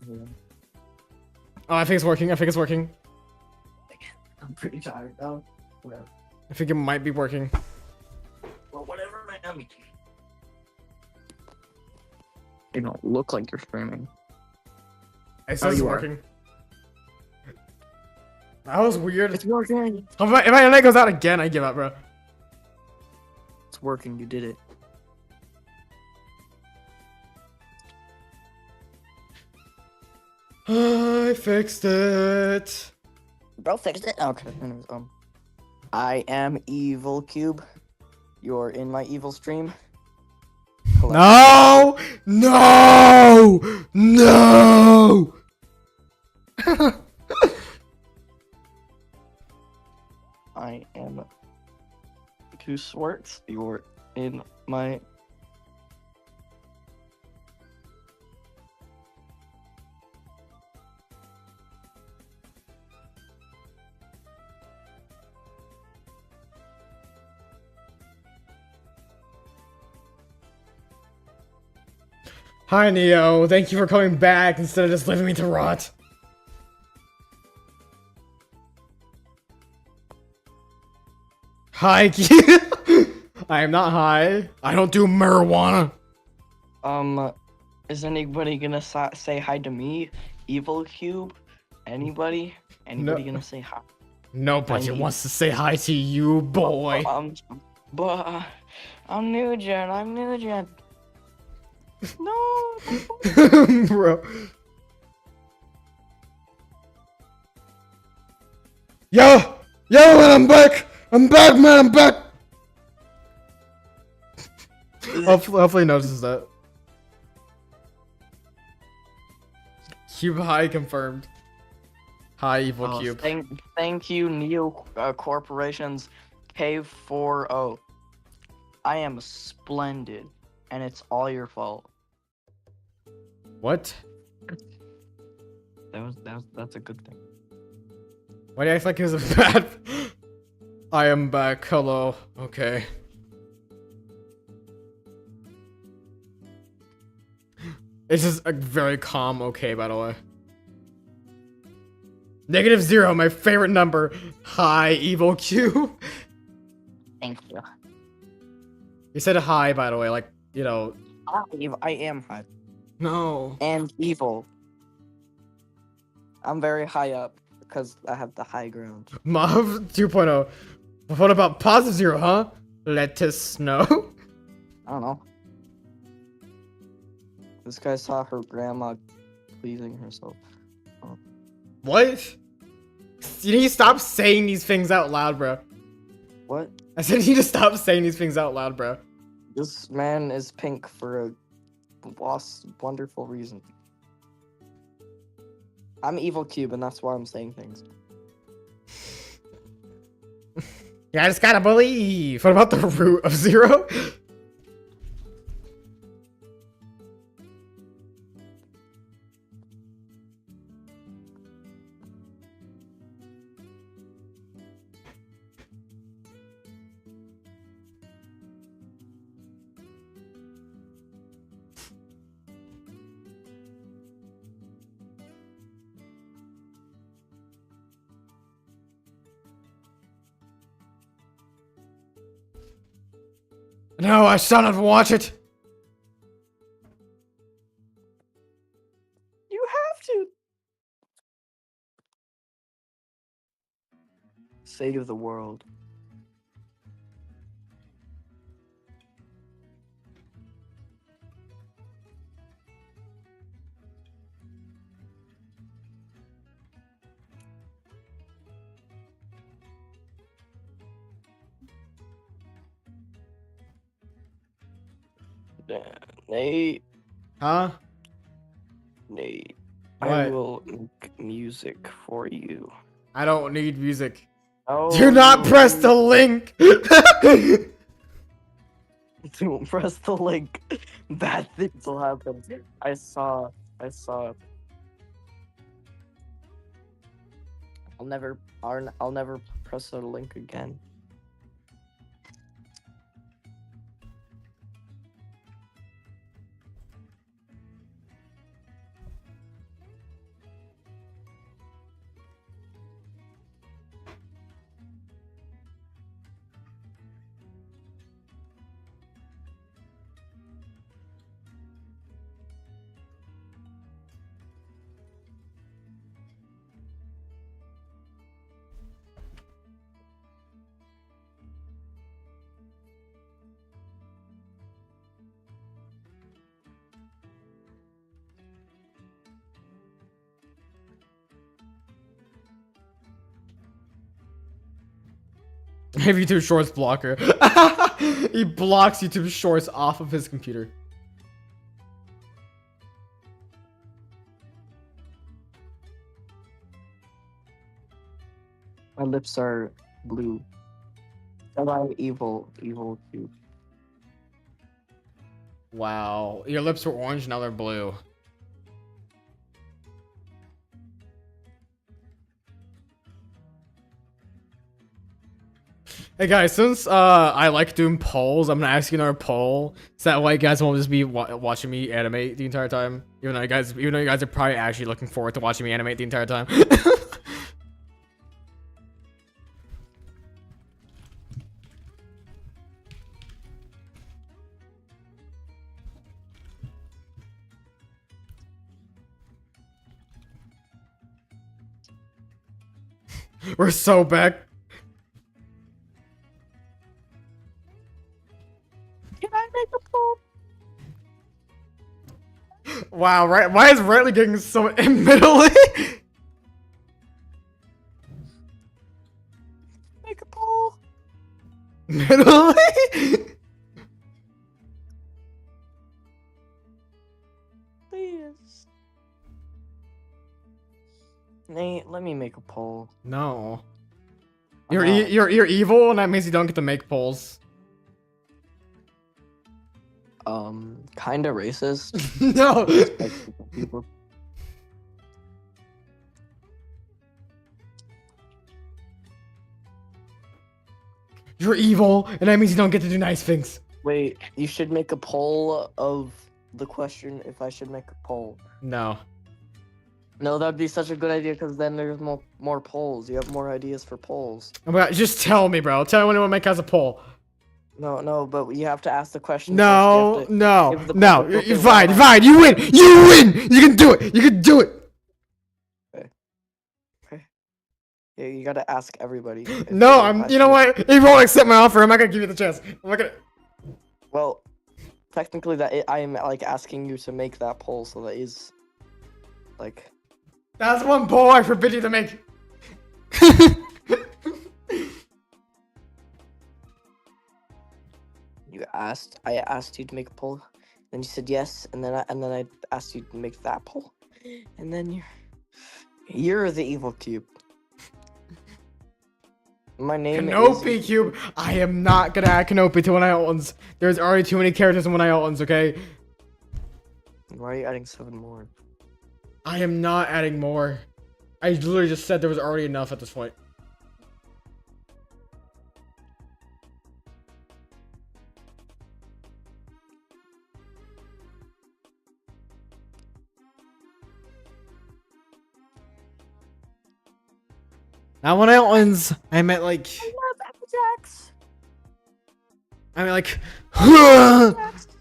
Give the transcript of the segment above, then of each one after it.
Oh, I think it's working. I think it's working. I'm pretty tired though. Whatever. I think it might be working. Well, whatever, man. You don't look like you're streaming. It says it's you are. working. That was weird. It's working. If my internet goes out again, I give up, bro. It's working. You did it. I fixed it. Bro, fixed it. Okay. Anyways, I am Evil Cube. You're in my evil stream. No! No! No! I am Two Swarts. You're in my. Hi, Neo. Thank you for coming back instead of just leaving me to rot. Hi, I am not high. I don't do marijuana. Is anybody gonna say hi to me, Evil Cube? Anybody? Anybody gonna say hi? Nobody wants to say hi to you, boy. But I'm new gen. I'm new gen. No. Bro. Yo, man, I'm back. I'm back, man. I'm back. Hopefully he notices that. Cube high confirmed. Hi, Evil Cube. Thank you, Neo Corporations K40. I am splendid, and it's all your fault. What? That's a good thing. Why do you act like it was a bad? I am back. Hello. Okay. It's just a very calm okay, by the way. -0, my favorite number. Hi, Evil Q. Thank you. You said hi, by the way, like, you know. I am high. No. And evil. I'm very high up because I have the high ground. Mov 2.0. What about +0, huh? Let us know. I don't know. This guy saw her grandma pleasing herself. Oh. What? You need to stop saying these things out loud, bro. What? I said you need to stop saying these things out loud, bro. This man is pink for a wonderful reason. I'm Evil Cube, and that's why I'm saying things. Yeah, I just gotta believe. What about the root of 0? No, I shall not watch it. You have to. Save the world. Nate. Huh? Nate. What? I will make music for you. I don't need music. Oh, Do not press the link. Don't press the link. Bad things will happen. I saw. I'll never press the link again. I have YouTube Shorts blocker. He blocks YouTube Shorts off of his computer. My lips are blue. And I'm evil cube. Wow, your lips were orange, now they're blue. Hey guys, since I like doing polls, I'm gonna ask you another poll, so that way you guys won't just be watching me animate the entire time. Even though you guys are probably actually looking forward to watching me animate the entire time. We're so back. Can I make a poll? Wow, right? Why is Riley getting so middle? Make a poll. Middle? Please. Nate, let me make a poll. No. I'm You're not. you're evil, and that means you don't get to make polls. Kinda racist. No. People. You're evil, and that means you don't get to do nice things. Wait, you should make a poll of the question if I should make a poll. No. No, that'd be such a good idea because then there's more polls. You have more ideas for polls. Oh my God, just tell me, bro. Tell me when you want to make us a poll. No, but you have to ask the question. No, first. You have to no, give the no. public You're opinion. fine. You win. You win. You can do it. You can do it. Yeah, you gotta ask everybody. if No, they I'm. ask You know what? If you won't accept my offer, I'm not gonna give you the chance. I'm not gonna. Well, technically, I am like asking you to make that poll, so that is like. That's one poll I forbid you to make. I asked you to make a poll, then you said yes, and then I asked you to make that poll, and then you're the evil cube. My name Kenobi is Cube. I am not gonna add Kenobi to one of Elton's. There's already too many characters in one of Elton's, okay? Why are you adding 7 more? I am not adding more. I literally just said there was already enough at this point. Not one of Elton's. I meant like. I love Applejack's. I mean like. I love Applejack's.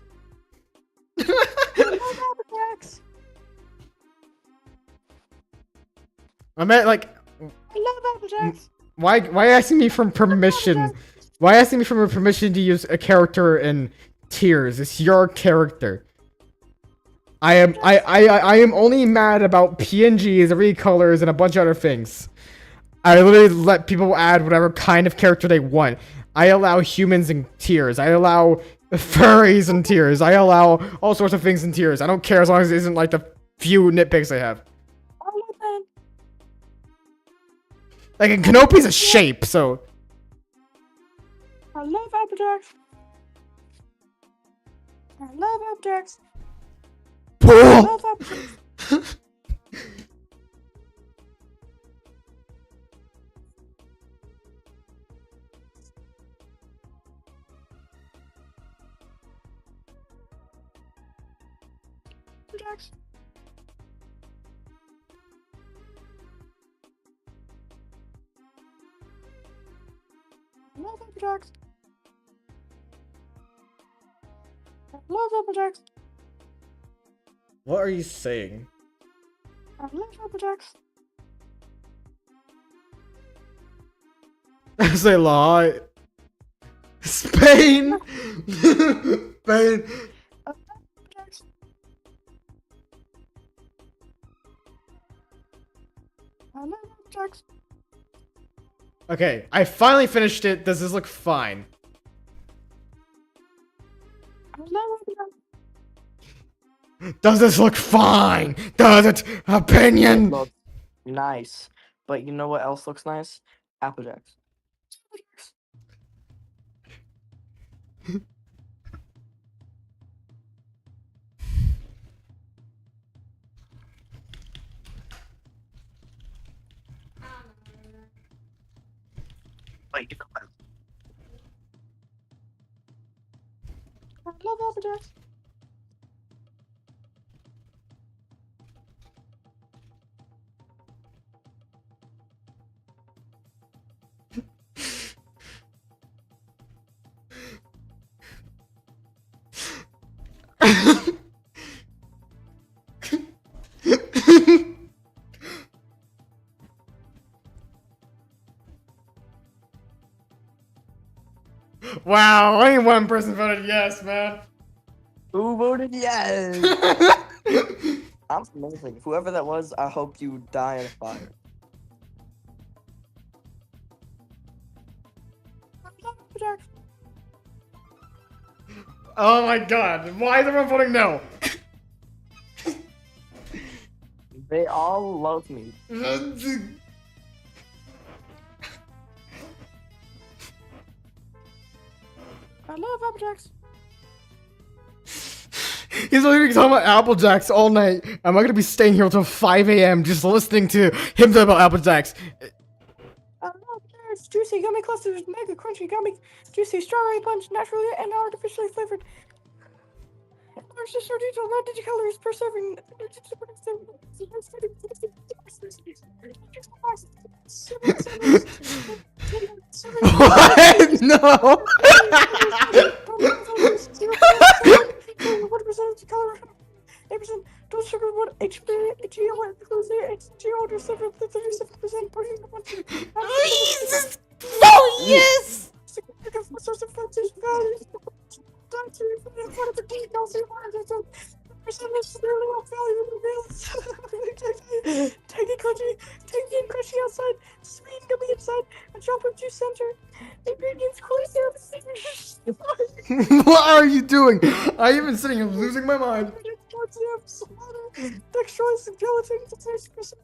I meant like. I love Applejack's. Why asking me for permission? Why asking me for permission to use a character in Tears? It's your character. I am only mad about PNGs, recolors, and a bunch of other things. I literally let people add whatever kind of character they want. I allow humans in Tears. I allow furries in Tears. I allow all sorts of things in Tears. I don't care as long as it isn't like the few nitpicks I have. I love that. Like, Kenopi's a shape, so... I love Applejack's. I love Applejack's. I Pull! love Applejack's. Applejack's. I love Applejack's. I love Applejack's. What are you saying? I love Applejack's. I say lie. Spain! Spain! I love Applejack's. I love Applejack's. Okay, I finally finished it. Does this look fine? Does this look fine? Does it? Opinion! Looks nice. But you know what else looks nice? Apple Jacks. Wait, you come I love Apple Jacks. Wow, only one person voted yes, man. Who voted yes? I'm amazing. Whoever that was, I hope you die in a fire. Oh my god, why is everyone voting no? They all love me. I love Apple Jacks. He's literally talking about Apple Jacks all night. Am I gonna be staying here until 5 a.m. just listening to him talk about Apple Jacks? I love Jacks. Juicy gummy clusters, mega crunchy gummy, juicy strawberry punch, naturally and artificially flavored. Large digital, not digicolors per serving. What? No. 1% color. 8% don't sugar, 1 HGO, HGO, 37% protein. Jesus. Oh yes. Source of fat values. Tangy crunchy outside, sweet and gummy inside, a drop of juice center. Ingredients cool. What are you doing? I'm even sitting here losing my mind. Dextrose and gelatin to taste crisp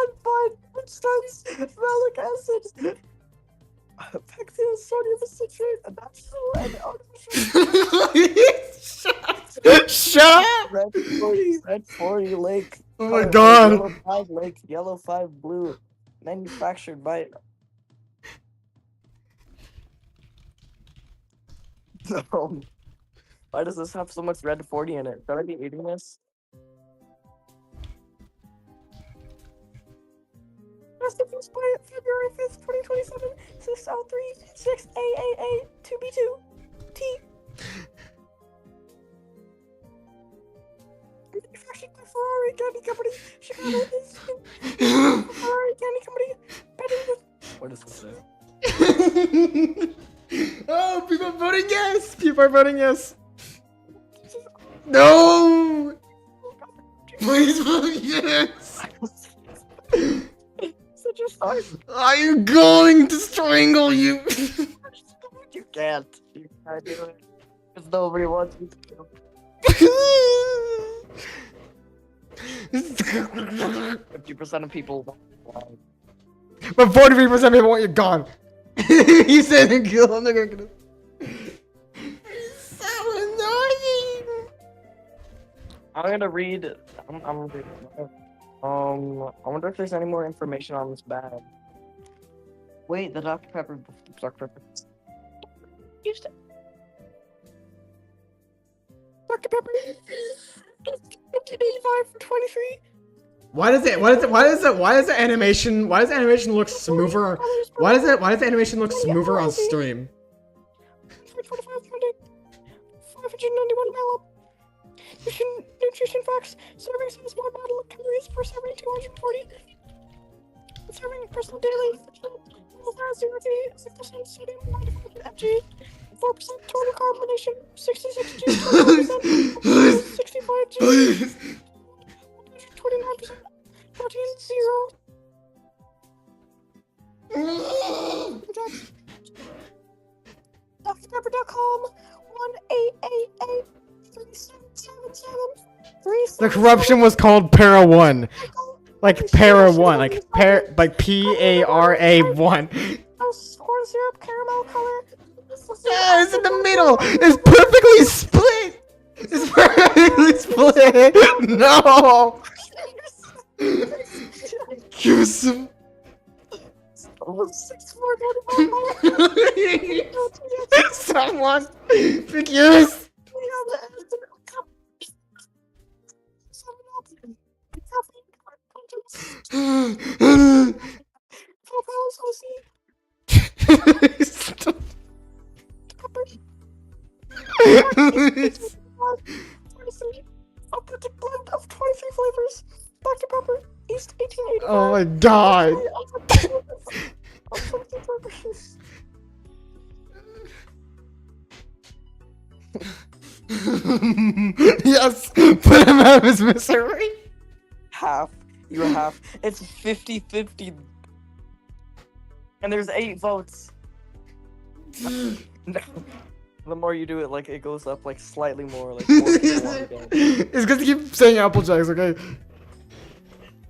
unfine substance, malic acid. Pectin, sodium citrate, a natural and artificial. Shut up! Red 40 Lake. Oh my god. Yellow 5 Lake, Yellow 5 Blue. Manufactured by. Why does this have so much red 40 in it? Should I be eating this? Rest in peace by February 5th, 2027. 603 6AAA 2B2 T. Manufactured by Ferrari Candy Company, Chicago. Ferrari Candy Company. What is this? Oh, people are voting yes! People are voting yes! No! Please vote yes! I'm going to strangle you! You can't. You can't do it. Because nobody wants you to. 50% of people want. But 43% of people want you gone. You said kill. I'm not gonna. It's so annoying. I'm gonna read. I'm gonna read. I wonder if there's any more information on this bag. Wait, the Dr. Pepper. Dr. Pepper. Used it. Dr. Pepper. 1985 for 23. Why does the animation look smoother? Why does the animation look smoother on stream? 591 milliliters. Nutrition facts. Serving size small bottle of calories per serving 240. Serving personal daily. 0.06% sodium, 95 mg. 4% total carbonation. 66 G. 20%. 65 G. 29% protein, 0. DrPepper.com 1-888-3777-37. The corruption was called Para 1. Like Para 1, like Para-1. Corn syrup, caramel color. Yeah, it's in the middle. It's perfectly split. It's perfectly split. No. Give us some. 6-4-25. Someone. Figures. Stop. Authentic blend of 23 flavors. Dr. Pepper, East 1885. Oh my god. Yes, put him out of his misery. Half. You're half. It's 50-50. And there's 8 votes. No. The more you do it, like, it goes up, like, slightly more, like, 4 people on the game. It's because you keep saying Apple Jacks, okay?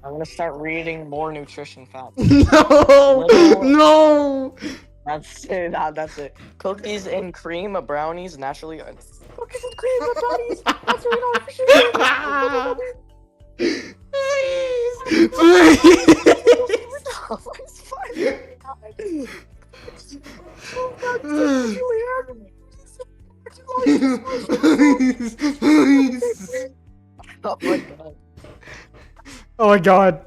I'm gonna start reading more nutrition facts. No! Little- No! That's it, that's it. Cookies and cream, brownies, naturally... Cookies and cream, brownies, naturally artificial. Please! Please! It's fine. Oh, God, Julianne. Please! Please! Oh my god. Oh my god.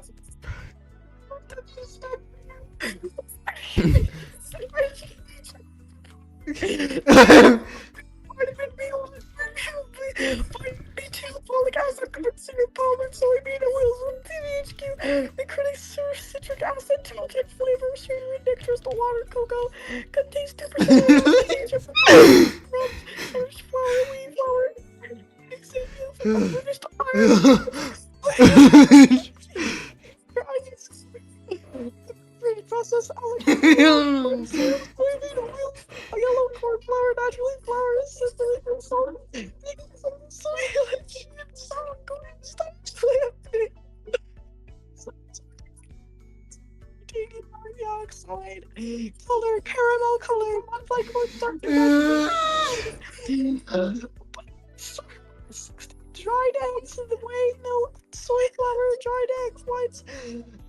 Folic acid, considered palm and soybean oils with THQ. The critics serve citric acid, tomatic flavor, sugar, and nectar, the water, cocoa, contains 2% Irish flour, wheat flour, unfinished iron. Process soybean oil, a yellow corn flour, naturally flour, assisted with salt, soy, sour corn starch, dioxide, color, caramel color, modified corn starch, dried eggs in the whey milk, soy flour, dried eggs, whites.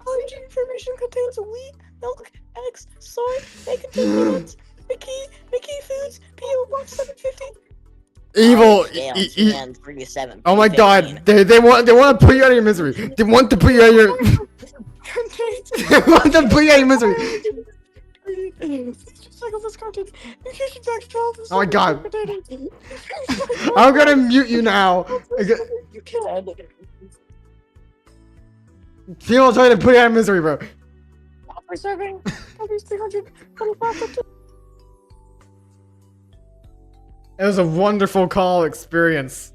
Allergy information contains wheat, milk, eggs, soy. They contain peanuts. Mickey Foods, PO Box 750. Evil. Scale 37. Oh my god, they want to put you out of your misery. They want to put you out of your. They want to put you out of your misery. Oh my god. I'm gonna mute you now. You can. People trying to put you out of misery, bro. Preserving 325. It was a wonderful call experience.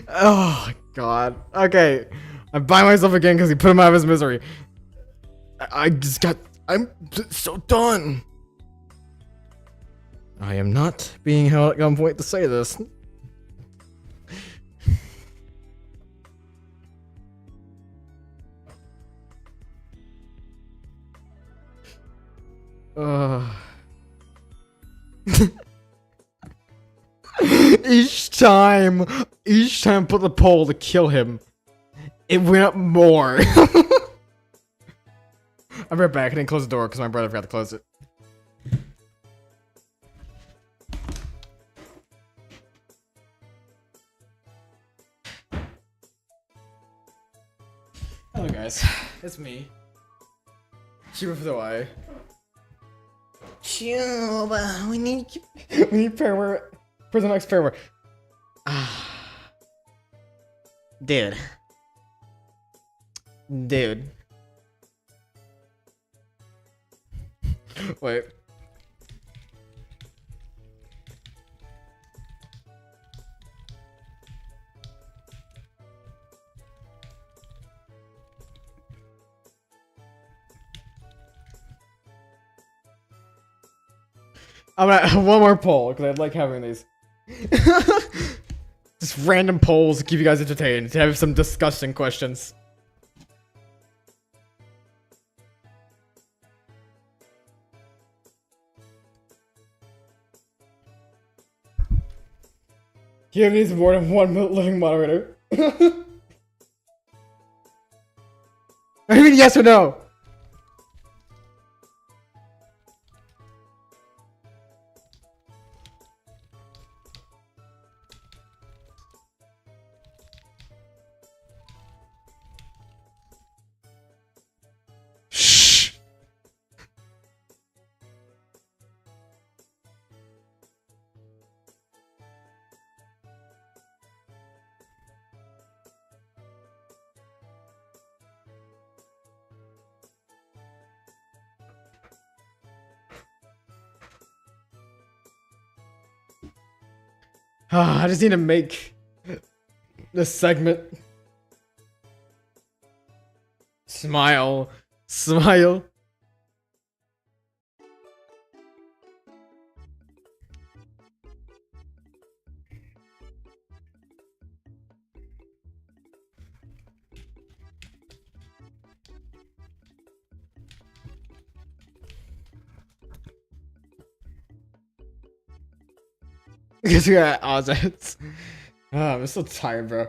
Oh my god. Okay. I'm by myself again because he put him out of his misery. I'm so done. I am not being held at gunpoint to say this. Each time put the pole to kill him, it went up more. I'll be right back. I didn't close the door because my brother forgot to close it. Hello guys, it's me. Cuba for the Y. Cuba, we need pairware for the next pairware. Dude. Wait. I'm gonna one more poll because I like having these. Just random polls to keep you guys entertained. To have some disgusting questions. Give needs more than one living moderator. I mean, yes or no? Shh. I just need to make this segment. Smile. Smile. Because we got odds. I'm so tired, bro.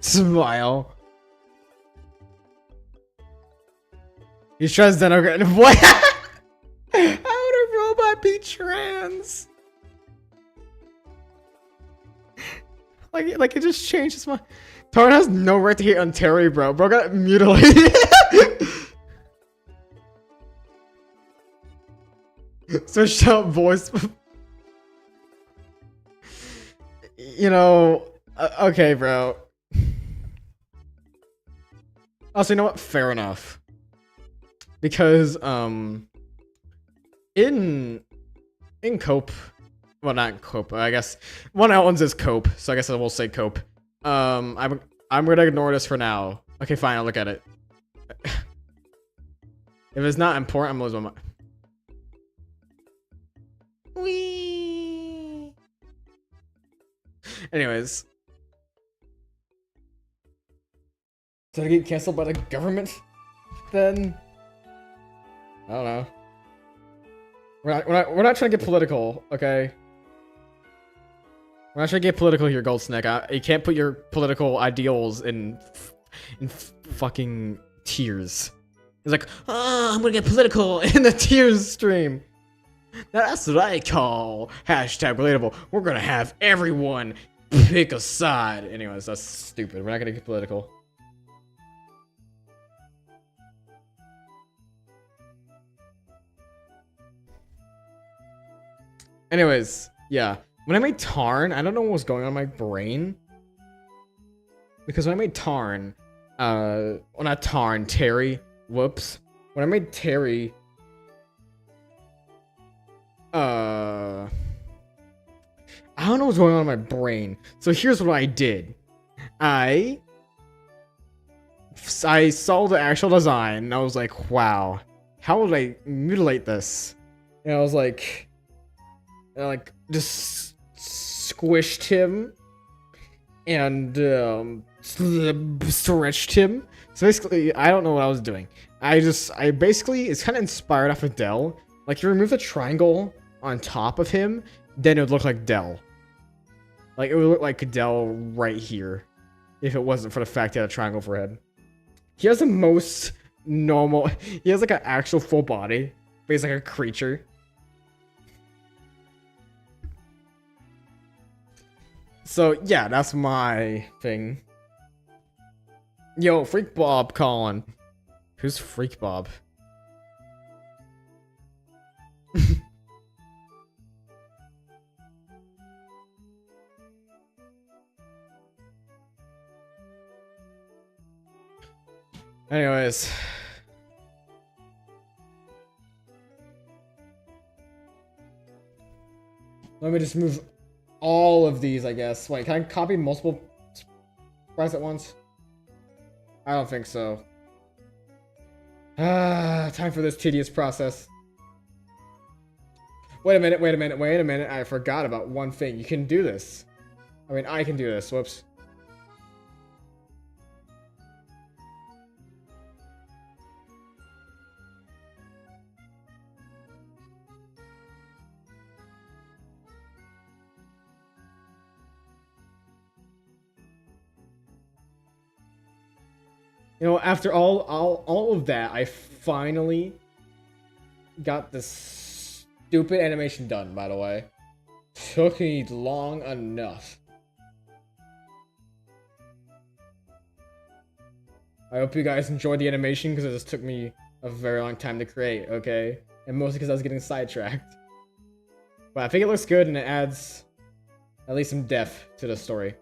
Smile. He's transgender. What? How would a robot be trans? Like it just changed his mind. Tarn has no right to hate on Terry, bro. Bro got mutilated. Switched out voice. You know, okay, bro. Also, you know what? Fair enough. Because in Cope, well, not Cope. I guess one of ones is Cope, so I guess I will say Cope. I'm gonna ignore this for now. Okay, fine. I'll look at it. If it's not important, I'm losing my mind. Whee. Anyways, did I get canceled by the government? Then I don't know. We're not trying to get political, okay? We're not trying to get political here, Goldsnake. You can't put your political ideals in fucking tears. It's like, oh, I'm gonna get political in the tears stream. That's what I call hashtag relatable. We're gonna have everyone pick a side. Anyways, that's stupid. We're not gonna get political. Anyways, yeah. When I made Tarn, I don't know what was going on in my brain. Because when I made Tarn, well, not Tarn, Terry. Whoops. When I made Terry, I don't know what's going on in my brain. So here's what I did. I saw the actual design, and I was like, wow, how would I mutilate this? And I was like, just squished him and stretched him. So basically, I don't know what I was doing. I basically, it's kind of inspired off of Dell. Like, you remove the triangle on top of him, then it would look like Dell. Like, it would look like Dell right here, if it wasn't for the fact he had a triangle forehead. He has the most normal, he has like an actual full body, but he's like a creature. So, yeah, that's my thing. Yo, Freak Bob calling. Who's Freak Bob? Anyways. Let me just move all of these, I guess. Wait, can I copy multiple sprites at once? I don't think so. Time for this tedious process. Wait a minute. I forgot about one thing. You can do this. I mean, I can do this. Whoops. You know, after all of that, I finally got this stupid animation done, by the way. Took me long enough. I hope you guys enjoyed the animation, because it just took me a very long time to create, okay? And mostly because I was getting sidetracked. But I think it looks good, and it adds at least some depth to the story.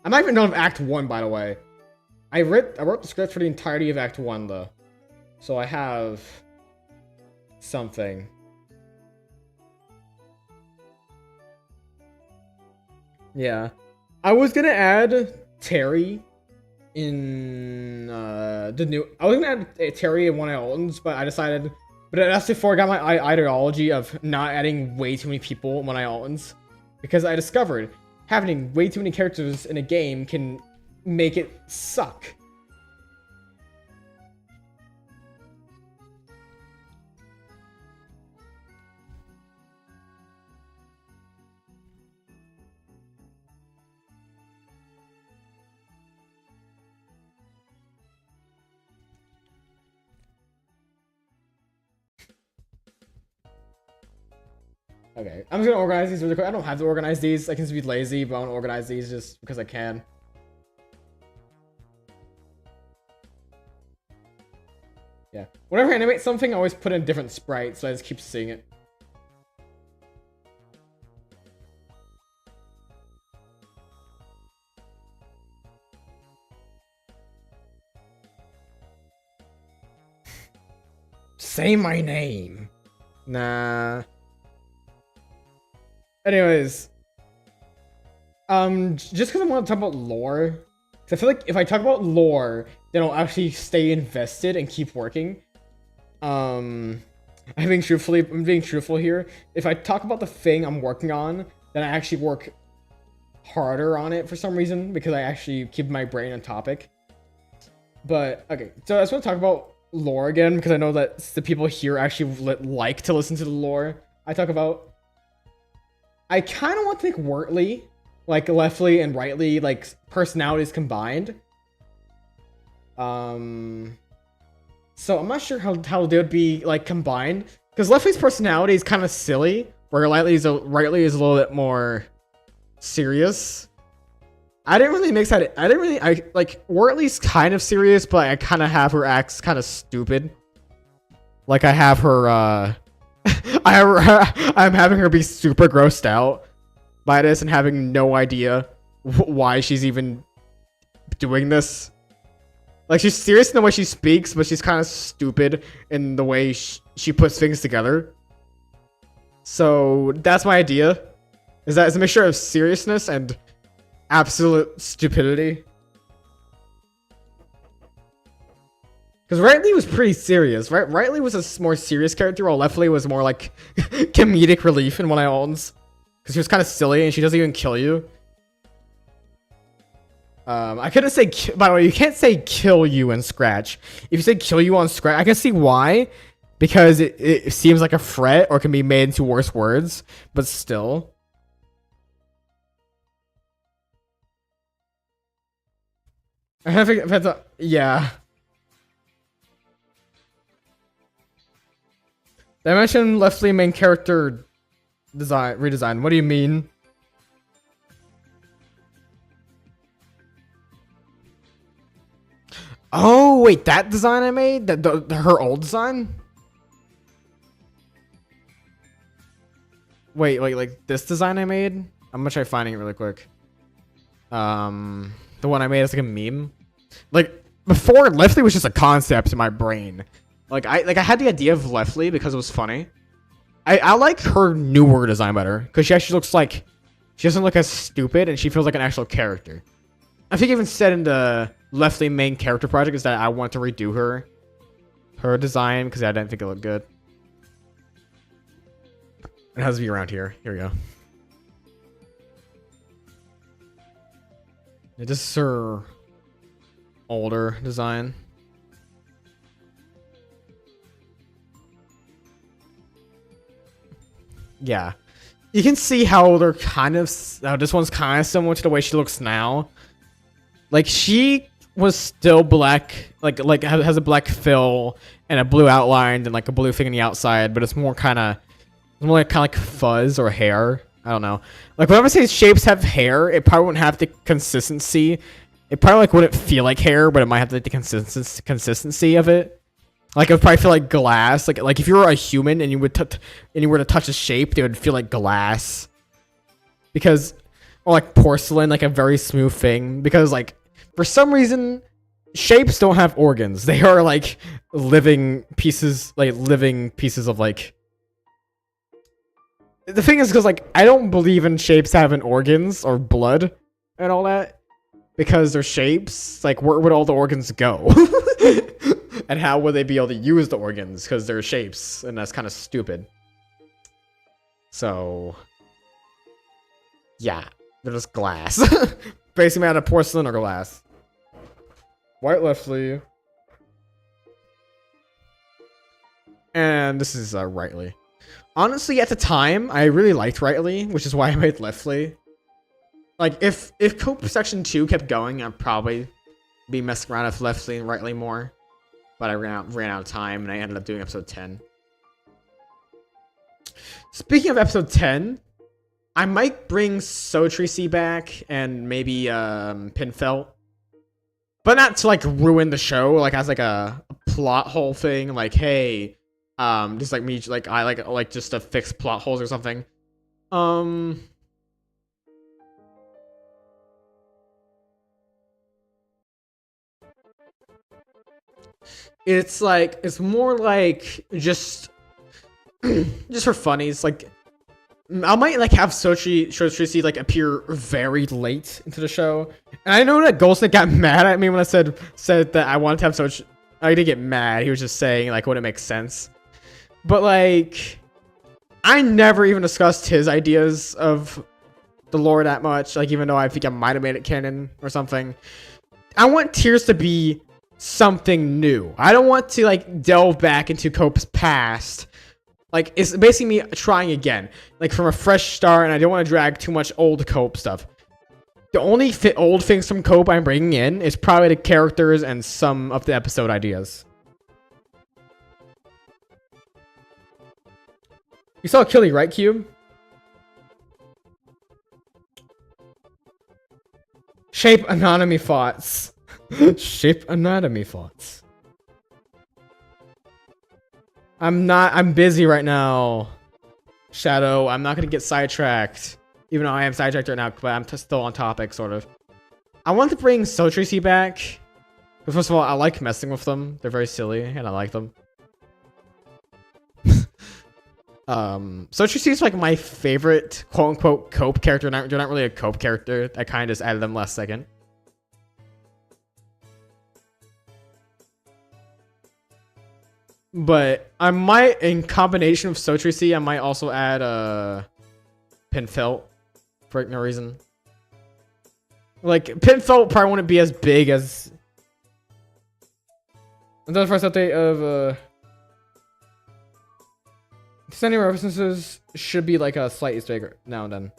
I'm not even done with Act 1, by the way. I wrote the script for the entirety of Act 1, though. So I have something. Yeah. I was gonna add Terry in the new... I was gonna add Terry in one of Alton's, but I decided... But that's before I got my ideology of not adding way too many people in one of Alton's. Because I discovered having way too many characters in a game can make it suck. Okay, I'm just gonna organize these really quick. I don't have to organize these. I can just be lazy, but I want to organize these just because I can. Yeah. Whenever I animate something, I always put in different sprites, so I just keep seeing it. Say my name. Nah. Anyways, just because I want to talk about lore, because I feel like if I talk about lore, then I'll actually stay invested and keep working. I'm being truthful here. If I talk about the thing I'm working on, then I actually work harder on it for some reason, because I actually keep my brain on topic. But, okay, so I just want to talk about lore again, because I know that the people here actually like to listen to the lore I talk about. I kind of want to think Wordly, like leftly and rightly, like personalities combined. So I'm not sure how they would be like combined, because Leftly's personality is kind of silly, where rightly is a little bit more serious. I like Wordly's kind of serious, but I kind of have her act kind of stupid. Like I have her I'm having her be super grossed out by this and having no idea why she's even doing this. Like, she's serious in the way she speaks, but she's kind of stupid in the way she puts things together. So, that's my idea. Is that it's a mixture of seriousness and absolute stupidity. Because Rightly was pretty serious, right? Rightly was a more serious character, while Leftly was more like comedic relief in one of Alton's. Because she was kind of silly and she doesn't even kill you. I couldn't say, by the way, you can't say kill you in Scratch. If you say kill you on Scratch, I can see why. Because it seems like a threat or can be made into worse words, but still. I have to, yeah. Did I mention Leftly main character redesign? What do you mean? Oh, wait, that design I made? Her old design? Wait, like this design I made? I'm gonna try finding it really quick. The one I made is like a meme. Like, before, Leftly was just a concept in my brain. Like I had the idea of Leftly because it was funny. I like her newer design better, because she actually looks like She doesn't look as stupid, and she feels like an actual character. I think I even said in the Leslie main character project is that I want to redo her design because I didn't think it looked good. It has to be around here. Here we go. Yeah, this is her older design. Yeah. You can see how they're kind of... How this one's kind of similar to the way she looks now. Like, she was still black. Like has a black fill and a blue outline and like a blue thing on the outside. But it's more kind of... More like kind of like fuzz or hair. I don't know. Like, whenever I say shapes have hair, it probably wouldn't have the consistency. It probably like wouldn't feel like hair, but it might have like, the consistency of it. Like, it would probably feel like glass. Like if you were a human and you were to touch a shape, it would feel like glass. Because, or like porcelain, like a very smooth thing. Because like, for some reason, shapes don't have organs. They are like living pieces of like. The thing is, because like I don't believe in shapes having organs or blood and all that. Because they're shapes. Like, where would all the organs go? And how would they be able to use the organs? Because they're shapes, and that's kind of stupid. So, yeah, they're just glass. Basically out of porcelain or glass. White Leslie. And this is Rightly. Honestly, at the time, I really liked Rightly, which is why I made Leslie. Like, if Cope Section 2 kept going, I'd probably be messing around with Leslie and Rightly more. But I ran out of time, and I ended up doing episode 10. Speaking of episode 10, I might bring Sotrice back and maybe Pinfelt. But not to, like, ruin the show, like, as, like, a plot hole thing. Like, hey, just, like, me, like, I like just to fix plot holes or something. It's like, it's more like just for funnies. Like, I might like have Sotrice like appear very late into the show. And I know that Goldsmith got mad at me when I said that I wanted to have Sotrice. I didn't get mad. He was just saying like wouldn't make sense. But like, I never even discussed his ideas of the lore that much. Like, even though I think I might have made it canon or something. I want Tears to be something new. I don't want to like delve back into Cope's past. Like, it's basically me trying again, like from a fresh start, and I don't want to drag too much old Cope stuff. The only old things from Cope I'm bringing in is probably the characters and some of the episode ideas. You saw Killy, right, Cube? Shape anatomy thoughts. Shape anatomy thoughts. I'm busy right now. Shadow, I'm not gonna get sidetracked. Even though I am sidetracked right now, but I'm still on topic, sort of. I want to bring Sotrice back. But first of all, I like messing with them. They're very silly, and I like them. Sotrice is like my favorite quote-unquote Cope character. They're not really a Cope character. I kind of just added them last second. But I might, in combination with Sotrice, I might also add Pinfelt for no reason. Like, Pinfelt probably wouldn't be as big as... And then the first update of Sending references should be like a slight Easter egg now and then.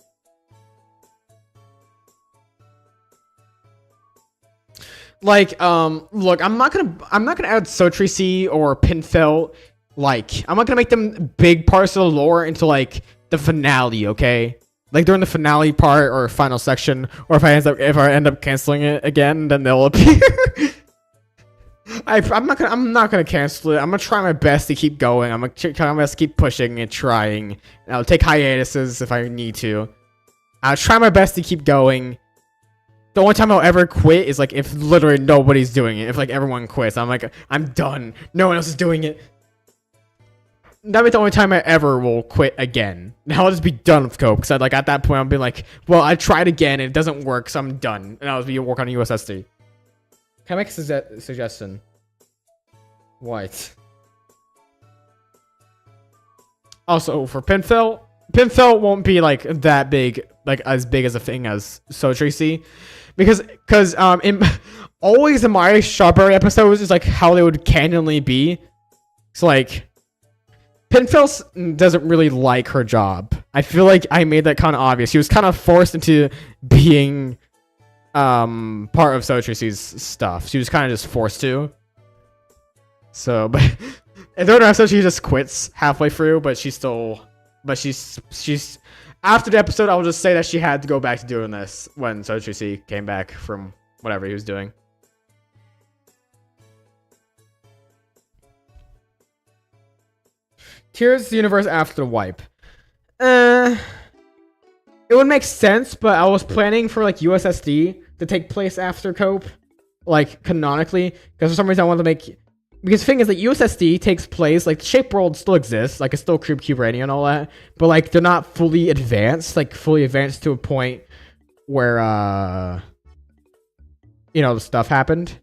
Like, look, I'm not gonna add Sotrice or Pinfelt. Like, I'm not gonna make them big parts of the lore until like the finale, okay? Like during the finale part or final section, or if I end up canceling it again, then they'll appear. I'm not gonna cancel it. I'm gonna try my best to keep going. I'm gonna try my best to keep pushing and trying. And I'll take hiatuses if I need to. I'll try my best to keep going. The only time I'll ever quit is like if literally nobody's doing it. If like everyone quits, I'm like, I'm done. No one else is doing it. that'll be the only time I ever will quit again. Now I'll just be done with coke. Cause like at that point I'll be like, well, I tried again and it doesn't work, so I'm done. And I'll be work on a USSD. Can I make a suggestion? What? Also for Pinfill won't be like that big, like as big as a thing as So Tracy, because in always in my Strawberry episodes is like how they would canonically be. So like Pinfill doesn't really like her job. I feel like I made that kind of obvious. She was kind of forced into being part of So Tracy's stuff. She was kind of just forced to. So, but in the third episode, she just quits halfway through, but she's after the episode, I'll just say that she had to go back to doing this when So Tracy came back from whatever he was doing. Tears the universe after the wipe. It would make sense, but I was planning for like USSD to take place after Cope, like canonically, because for some reason I wanted to make. Because the thing is that USSD takes place, like, the Shape World still exists, like, it's still Cube Rainy and all that, but, like, they're not fully advanced to a point where, you know, the stuff happened.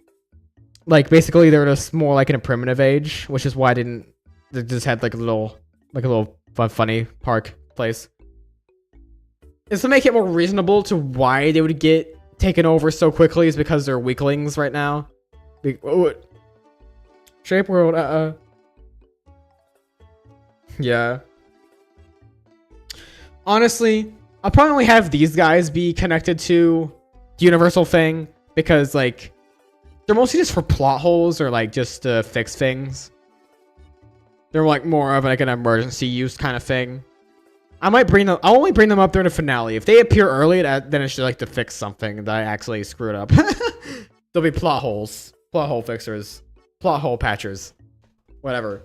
Like, basically, they're just more, like, in a primitive age, which is why they just had, like, a little funny park place. It's to make it more reasonable to why they would get taken over so quickly is because they're weaklings right now. Shape World, yeah. Honestly, I'll probably only have these guys be connected to the Universal thing because, like, they're mostly just for plot holes or, like, just to fix things. They're, like, more of, like, an emergency use kind of thing. I'll only bring them up during the finale. If they appear early, then it's just, like, to fix something that I actually screwed up. There'll be plot holes. Plot hole fixers. Plot hole patchers. Whatever.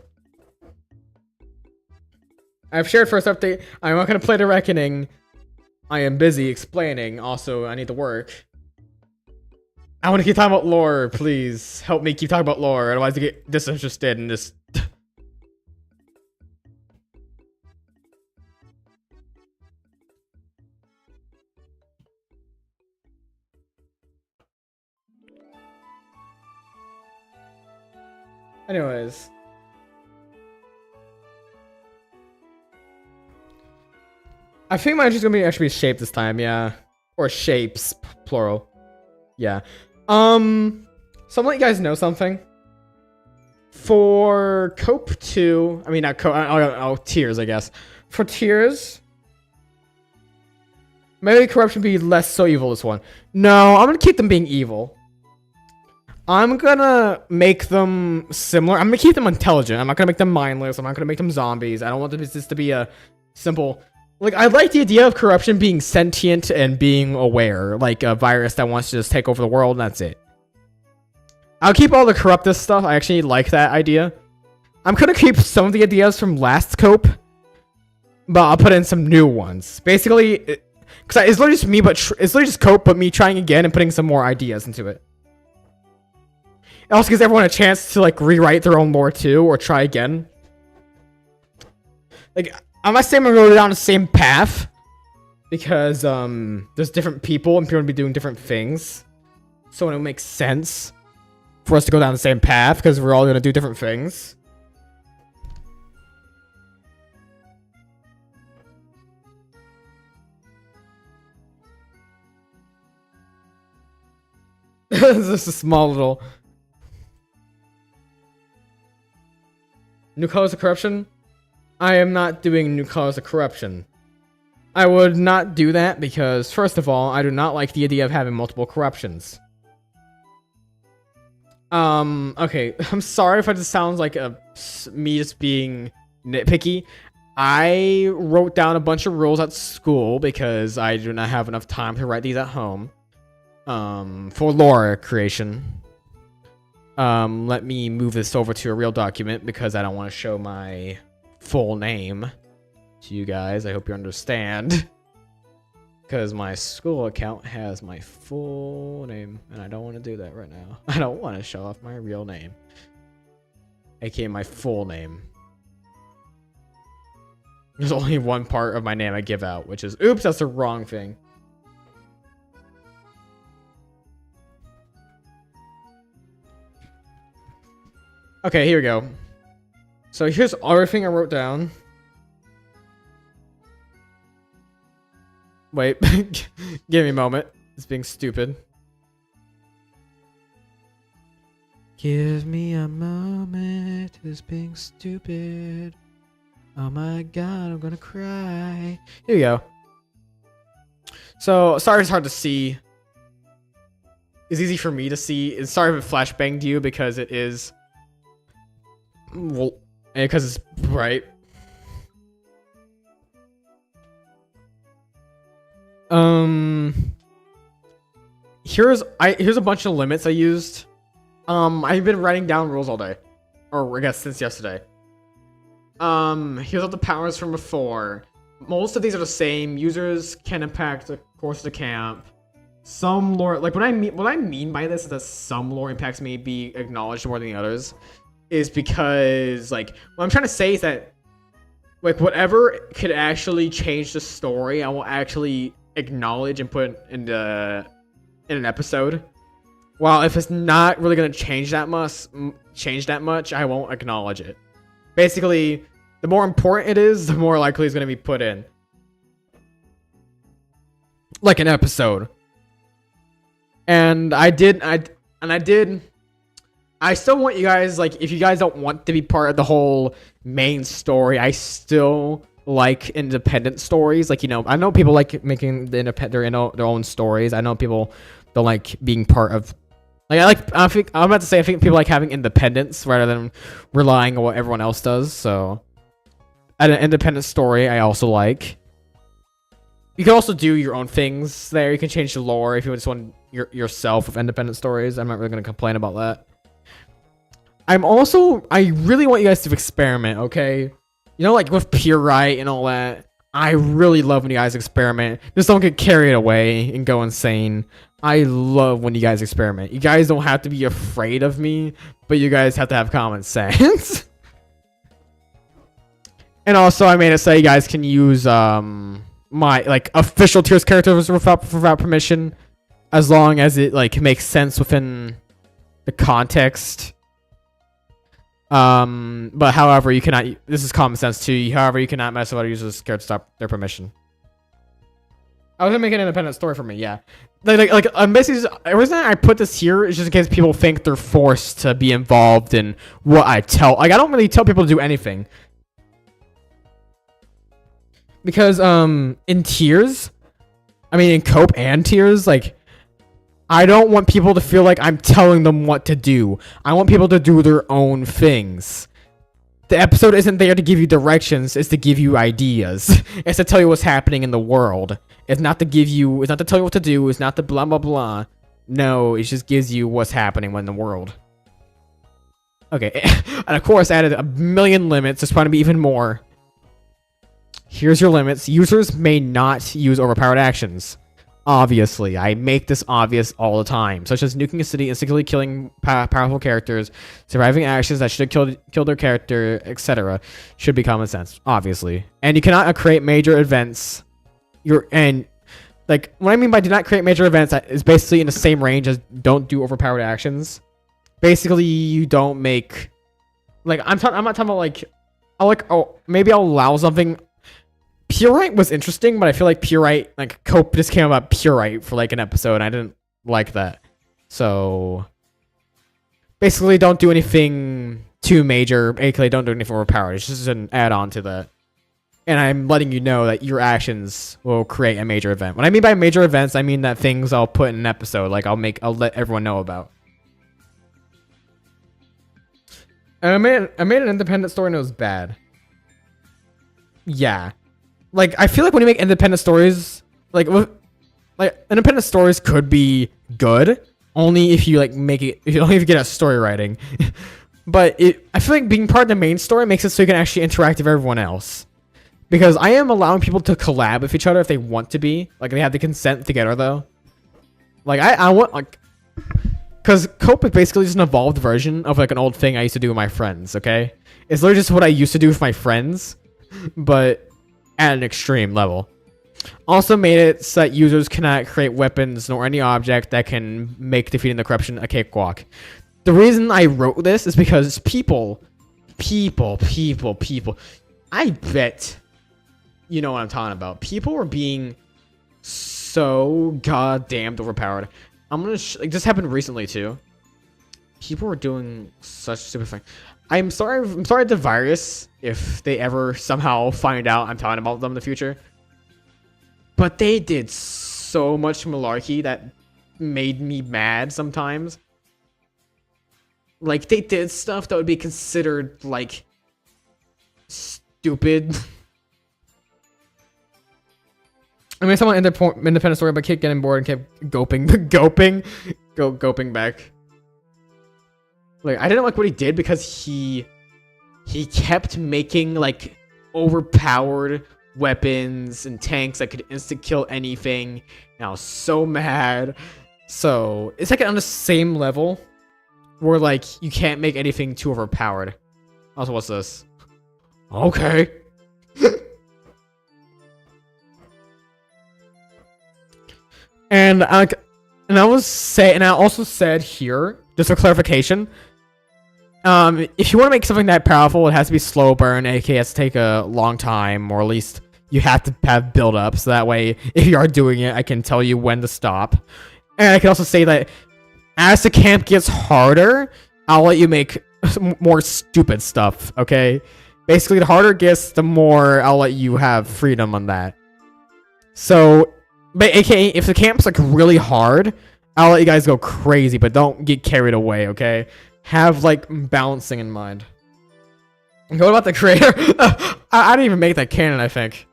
I've shared first update. I'm not going to play The Reckoning. I am busy explaining. Also, I need to work. I want to keep talking about lore. Please help me keep talking about lore. Otherwise I get disinterested in this. Anyways. I think mine is gonna be actually shape this time, yeah. Or shapes, plural. Yeah. So I'm gonna let you guys know something. For Cope 2, I mean not Cope, Tears, I guess. For Tears, maybe corruption be less so evil this one. No, I'm gonna keep them being evil. I'm gonna make them similar. I'm gonna keep them intelligent. I'm not gonna make them mindless. I'm not gonna make them zombies. I don't want this to be a simple. Like, I like the idea of corruption being sentient and being aware, like a virus that wants to just take over the world, and that's it. I'll keep all the corruptus stuff. I actually like that idea. I'm gonna keep some of the ideas from last Cope, but I'll put in some new ones. Basically, because it's literally just me, but it's literally just Cope, but me trying again and putting some more ideas into it. It also gives everyone a chance to, like, rewrite their own lore too, or try again. Like, I'm not saying I'm gonna go down the same path, because there's different people and people will be doing different things, so it makes sense for us to go down the same path because we're all gonna do different things. This is a small little new colors of corruption. I am not doing new colors of corruption. I would not do that because, first of all, I do not like the idea of having multiple corruptions. Okay, I'm sorry if it just sounds like me just being nitpicky. I wrote down a bunch of rules at school because I do not have enough time to write these at home. For lore creation. Let me move this over to a real document because I don't want to show my full name to you guys. I hope you understand. Because my school account has my full name, and I don't want to do that right now. I don't want to show off my real name. AKA my full name. There's only one part of my name I give out, which is, oops, that's the wrong thing. Okay, here we go. So here's everything I wrote down. Wait, give me a moment. It's being stupid. Give me a moment. It's being stupid. Oh my god, I'm gonna cry. Here we go. So, sorry it's hard to see. It's easy for me to see. It's sorry if it flashbanged you because it is... Well, because it's bright. Here's a bunch of limits I used. I've been writing down rules all day. Or I guess since yesterday. Here's all the powers from before. Most of these are the same. Users can impact the course of the camp. Some lore, like what I mean by this is that some lore impacts may be acknowledged more than the others, is because like what I'm trying to say is that like whatever could actually change the story, I will actually acknowledge and put in an episode. While if it's not really gonna change that much, I won't acknowledge it. Basically, the more important it is, the more likely it's gonna be put in. Like an episode. And I still want you guys, like, if you guys don't want to be part of the whole main story, I still like independent stories. Like, you know, I know people like making their own stories. I know people don't like being part of, like, I'm about to say, I think people like having independence rather than relying on what everyone else does. So, an independent story I also like. You can also do your own things there. You can change the lore if you just want yourself with independent stories. I'm not really going to complain about that. I really want you guys to experiment, okay? You know, like with Purite and all that. I really love when you guys experiment. Just don't get carried away and go insane. I love when you guys experiment. You guys don't have to be afraid of me, but you guys have to have common sense. And also, I made it so you guys can use my like official Tears characters without permission, as long as it like makes sense within the context. But however, you cannot. This is common sense too. However, you cannot mess with other users' characters without their permission. I was gonna make an independent story for me, yeah. Like I'm basically the reason I put this here is just in case people think they're forced to be involved in what I tell. Like I don't really tell people to do anything. Because in Tears, I mean in Cope and Tears, like I don't want people to feel like I'm telling them what to do. I want people to do their own things. The episode isn't there to give you directions, it's to give you ideas. It's to tell you what's happening in the world. It's not to tell you what to do, it's not to blah blah blah. No, it just gives you what's happening in the world. Okay, and of course I added a million limits, there's probably be even more. Here's your limits. Users may not use overpowered actions. Obviously, I make this obvious all the time, such as nuking a city, instantly killing powerful characters, surviving actions that should have killed their character, etc. Should be common sense, obviously. And you cannot create major events. Like what I mean by do not create major events is basically in the same range as don't do overpowered actions. Basically, you don't make like I'm not talking about like maybe I'll allow something. Purite was interesting, but I feel like Purite, like Cope just came about Purite for like an episode, and I didn't like that. So basically, don't do anything too major. Basically, don't do anything overpowered. It's just an add-on to that. And I'm letting you know that your actions will create a major event. What I mean by major events, I mean that things I'll put in an episode, like I'll let everyone know about. And I made an independent story and it was bad. Yeah. Like, I feel like when you make independent stories, like independent stories could be good, only if you, like, only if you get a story writing. But I feel like being part of the main story makes it so you can actually interact with everyone else. Because I am allowing people to collab with each other if they want to be. Like, they have the consent together, though. Like, I want, like... Because Cope is basically just an evolved version of, like, an old thing I used to do with my friends, okay? It's literally just what I used to do with my friends. But... at an extreme level. Also made it so that users cannot create weapons nor any object that can make defeating the corruption a cakewalk. The reason I wrote this is because people, I bet you know what I'm talking about. People were being so goddamn overpowered. I'm gonna like this happened recently too. People were doing such stupid things. I'm sorry to Virus if they ever somehow find out I'm talking about them in the future. But they did so much malarkey that made me mad sometimes. Like, they did stuff that would be considered, like, stupid. I mean, someone ended independent story, but kept getting bored and kept goping back. Like, I didn't like what he did because he kept making, like, overpowered weapons and tanks that could instant kill anything. And I was so mad. So it's like on the same level where like you can't make anything too overpowered. Also, what's this? Okay. and I also said here, just for clarification, if you want to make something that powerful, it has to be slow burn, aka it has to take a long time, or at least you have to have build up, so that way, if you are doing it, I can tell you when to stop. And I can also say that as the camp gets harder, I'll let you make more stupid stuff, okay? Basically, the harder it gets, the more I'll let you have freedom on that. So, but aka, if the camp's like really hard, I'll let you guys go crazy, but don't get carried away, okay? Have like balancing in mind. And what about the creator? I didn't even make that canon, I think.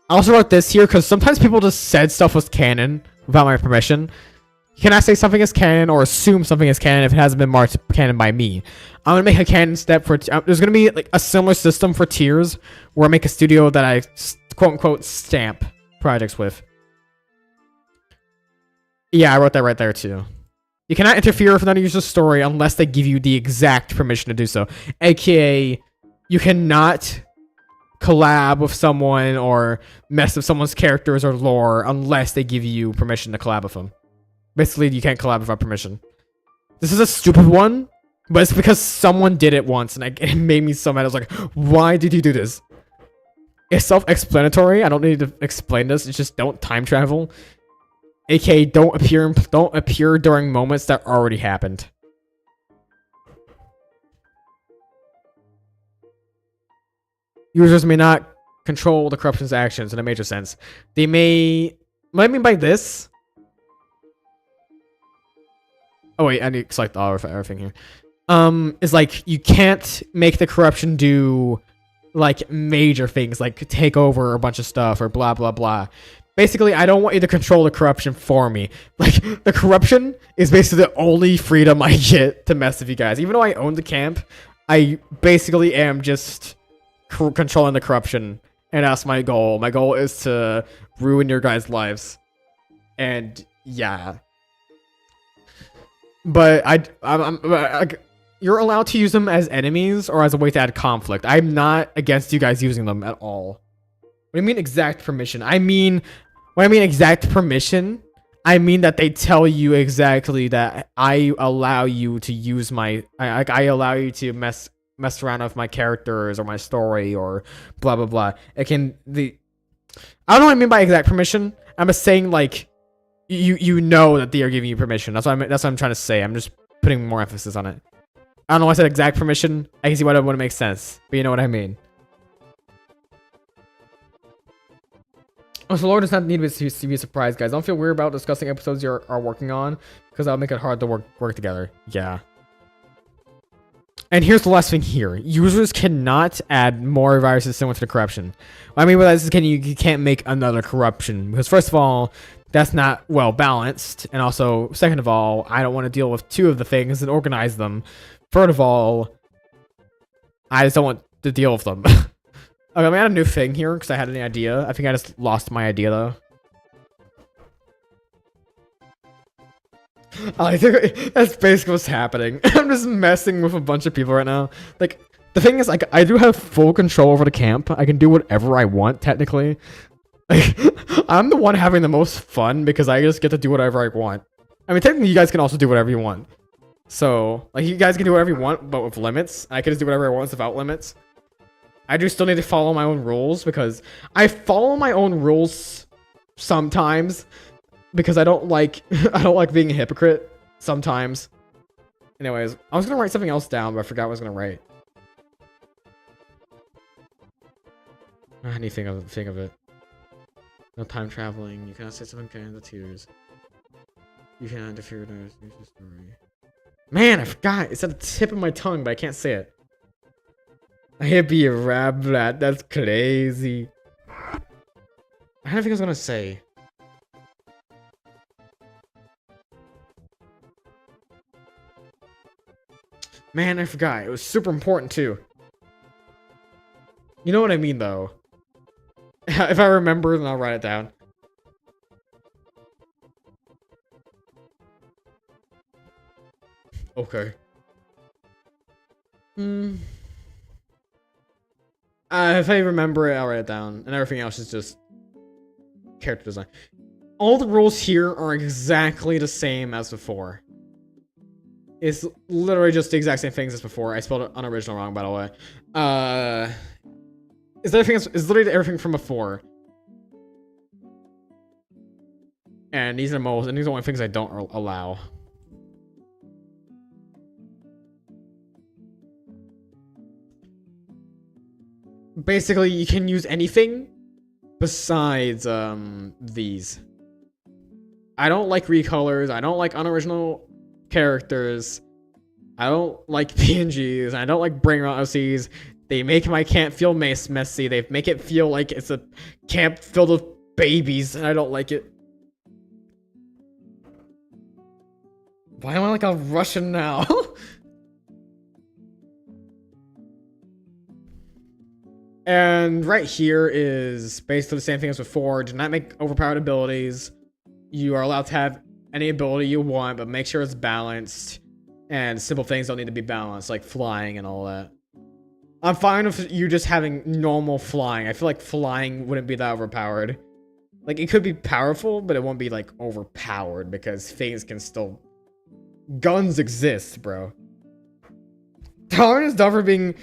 I also wrote this here because sometimes people just said stuff was canon without my permission. You cannot say something is canon or assume something is canon if it hasn't been marked canon by me. I'm gonna make a canon step for. There's gonna be like a similar system for tiers where I make a studio that I quote unquote stamp projects with. Yeah, I wrote that right there too. You cannot interfere with another user's story unless they give you the exact permission to do so. AKA, you cannot collab with someone or mess with someone's characters or lore unless they give you permission to collab with them. Basically, you can't collab without permission. This is a stupid one, but it's because someone did it once and it made me so mad. I was like, why did you do this? It's self-explanatory. I don't need to explain this. It's just don't time travel. AKA, don't appear during moments that already happened. Users may not control the corruption's actions in a major sense. They may... What I mean by this... Oh wait, I need to select all everything here. Is like, you can't make the corruption do, like, major things, like take over a bunch of stuff or blah blah blah. Basically, I don't want you to control the corruption for me. Like, the corruption is basically the only freedom I get to mess with you guys. Even though I own the camp, I basically am just controlling the corruption. And that's my goal. My goal is to ruin your guys' lives. And, yeah. But you're allowed to use them as enemies or as a way to add conflict. I'm not against you guys using them at all. What do you mean exact permission? When I mean exact permission, I mean that they tell you exactly that I allow you to use my... I allow you to mess around with my characters or my story or blah blah blah. I don't know what I mean by exact permission. I'm just saying, like, you know that they are giving you permission. That's what I'm trying to say. I'm just putting more emphasis on it. I don't know why I said exact permission. I can see why that wouldn't make sense, but you know what I mean. Oh, so lore does not need to be a surprise, guys. Don't feel weird about discussing episodes you are working on, because that'll make it hard to work together. Yeah. And here's the last thing here. Users cannot add more viruses similar to the corruption. What I mean by that is you can't make another corruption. Because first of all, that's not well balanced. And also, second of all, I don't want to deal with two of the things and organize them. Third of all, I just don't want to deal with them. Okay, I'm gonna add a new thing here because I had an idea. I think I just lost my idea though. I think that's basically what's happening. I'm just messing with a bunch of people right now. Like, The thing is, like, I do have full control over the camp. I can do whatever I want, technically. Like, I'm the one having the most fun because I just get to do whatever I want. I mean, technically, you guys can also do whatever you want. So, like, you guys can do whatever you want, but with limits. I can just do whatever I want without limits. I do still need to follow my own rules because I follow my own rules sometimes because I don't like being a hypocrite sometimes. Anyways, I was gonna write something else down, but I forgot what I was gonna write. I need to think of it. No time traveling. You cannot say something kind of tears. You cannot interfere with others. Use the story. Man, I forgot. It's at the tip of my tongue, but I can't say it. I can't be a rap rat. That's crazy. I don't think I was gonna say. Man, I forgot. It was super important too. You know what I mean, though. If I remember, then I'll write it down. Okay. If I remember it, I'll write it down. And everything else is just character design. All the rules here are exactly the same as before. It's literally just the exact same things as before. I spelled it unoriginal wrong, by the way. It's literally everything from before. And these are these are the only things I don't allow. Basically, you can use anything besides these. I don't like recolors. I don't like unoriginal characters. I don't like PNGs. I don't like bring around OCs. They make my camp feel messy. They make it feel like it's a camp filled with babies, and I don't like it. Why am I like a Russian now? And right here is basically the same thing as before. Do not make overpowered abilities. You are allowed to have any ability you want, but make sure it's balanced. And simple things don't need to be balanced, like flying and all that. I'm fine with you just having normal flying. I feel like flying wouldn't be that overpowered. Like, it could be powerful, but it won't be, like, overpowered because things can still... Guns exist, bro. Darwin is done for being...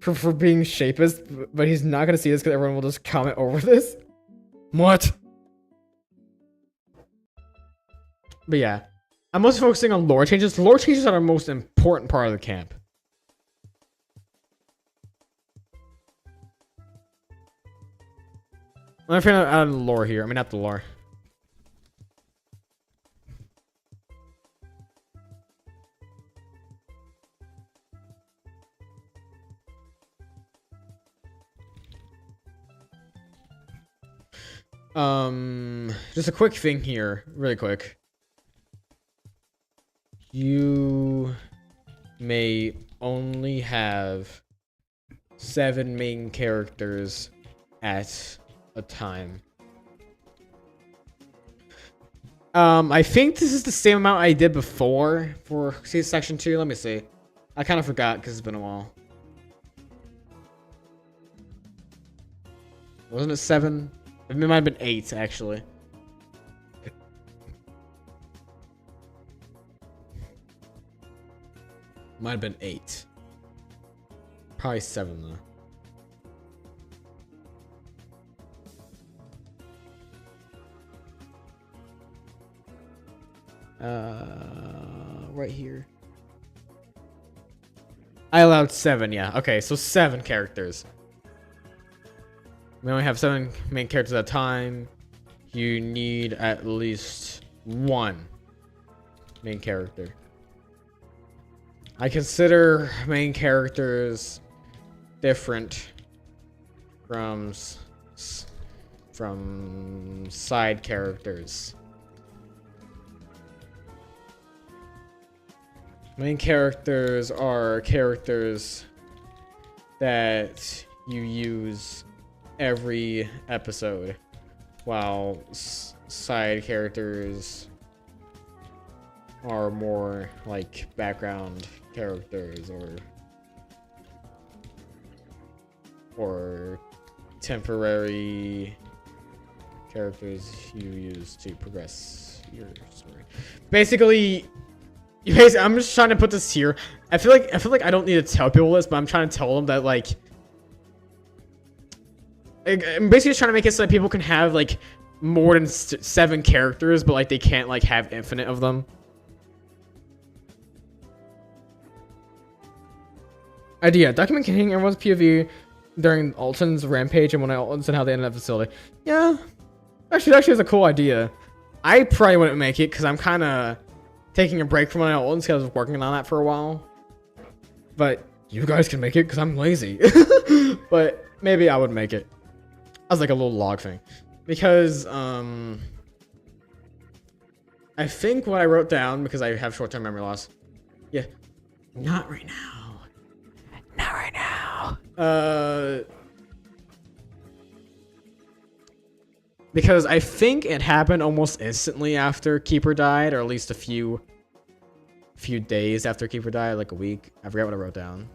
For being shapist, but he's not gonna see this because everyone will just comment over this. What? But yeah, I'm mostly focusing on lore changes. Lore changes are the most important part of the camp. I'm trying to add the lore here. I mean, not the lore. Just a quick thing here, really quick. You may only have 7 main characters at a time. I think this is the same amount I did before for section 2. Let me see. I kind of forgot because it's been a while. Wasn't it 7? It might have been 8, actually. Might have been 8. Probably 7, though. Right here. I allowed 7, yeah. Okay, so 7 characters. We only have 7 main characters at a time. You need at least 1 main character. I consider main characters different from side characters. Main characters are characters that you use every episode, while side characters are more like background characters or or temporary characters you use to progress your story. Basically, I'm just trying to put this here. I feel like I don't need to tell people this, but I'm trying to tell them that like I'm basically just trying to make it so that people can have like more than 7 characters, but like they can't like have infinite of them. Idea: document containing everyone's POV during Alton's rampage and when Alton's and how they ended up facility. Yeah, actually, that is a cool idea. I probably wouldn't make it because I'm kind of taking a break from my Alton's because I was working on that for a while. But you guys can make it because I'm lazy. But maybe I would make it as like a little log thing because I think what I wrote down, because I have short-term memory loss. Yeah, not right now. Not right now. Because I think it happened almost instantly after Keeper died, or at least a few days after Keeper died, like a week. I forgot what I wrote down.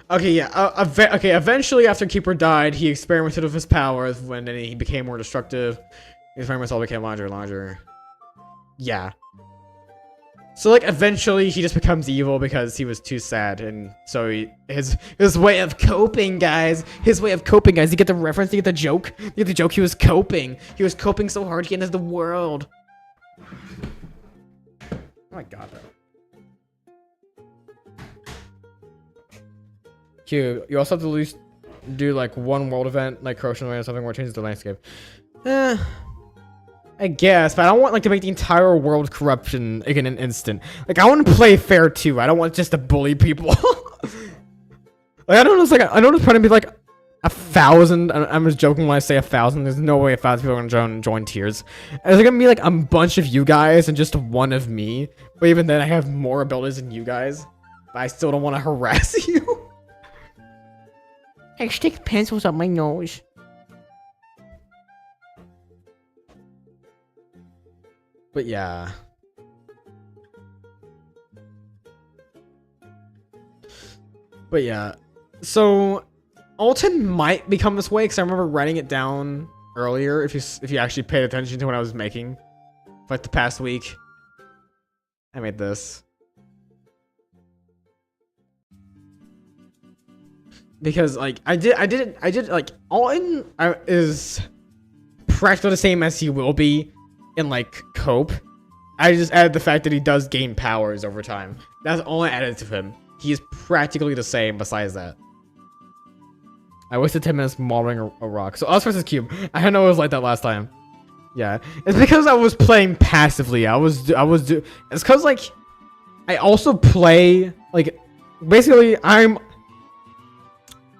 Okay, yeah. Okay, eventually after Keeper died, he experimented with his powers when he became more destructive. His experiments all became larger and larger. Yeah. So like eventually he just becomes evil because he was too sad, and so his way of coping, guys. His way of coping, guys. You get the reference? You get the joke? You get the joke? He was coping. He was coping so hard he ended the world. Oh my god, bro. Q, you also have to at least do like one world event, like Corrosion or something, where it changes the landscape. I guess, but I don't want like to make the entire world corruption like, in an instant. Like I want to play fair too. I don't want just to bully people. Like I don't know. It's like I know it's probably be like 1,000. I'm just joking when I say 1,000. There's no way 1,000 people are gonna join tiers. And it's gonna be like a bunch of you guys and just one of me. But even then, I have more abilities than you guys. But I still don't want to harass you. I stick pencils up my nose. But yeah. But yeah. So Alton might become this way because I remember writing it down earlier. If you actually paid attention to what I was making, like the past week, I made this because like I did like Alton is practically the same as he will be in like Cope. I just added the fact that he does gain powers over time. That's all I added to him. He is practically the same besides that. I wasted 10 minutes modeling a rock. So us versus Cube. I didn't know it was like that last time. Yeah. It's because I was playing passively. It's because like I also play like basically I'm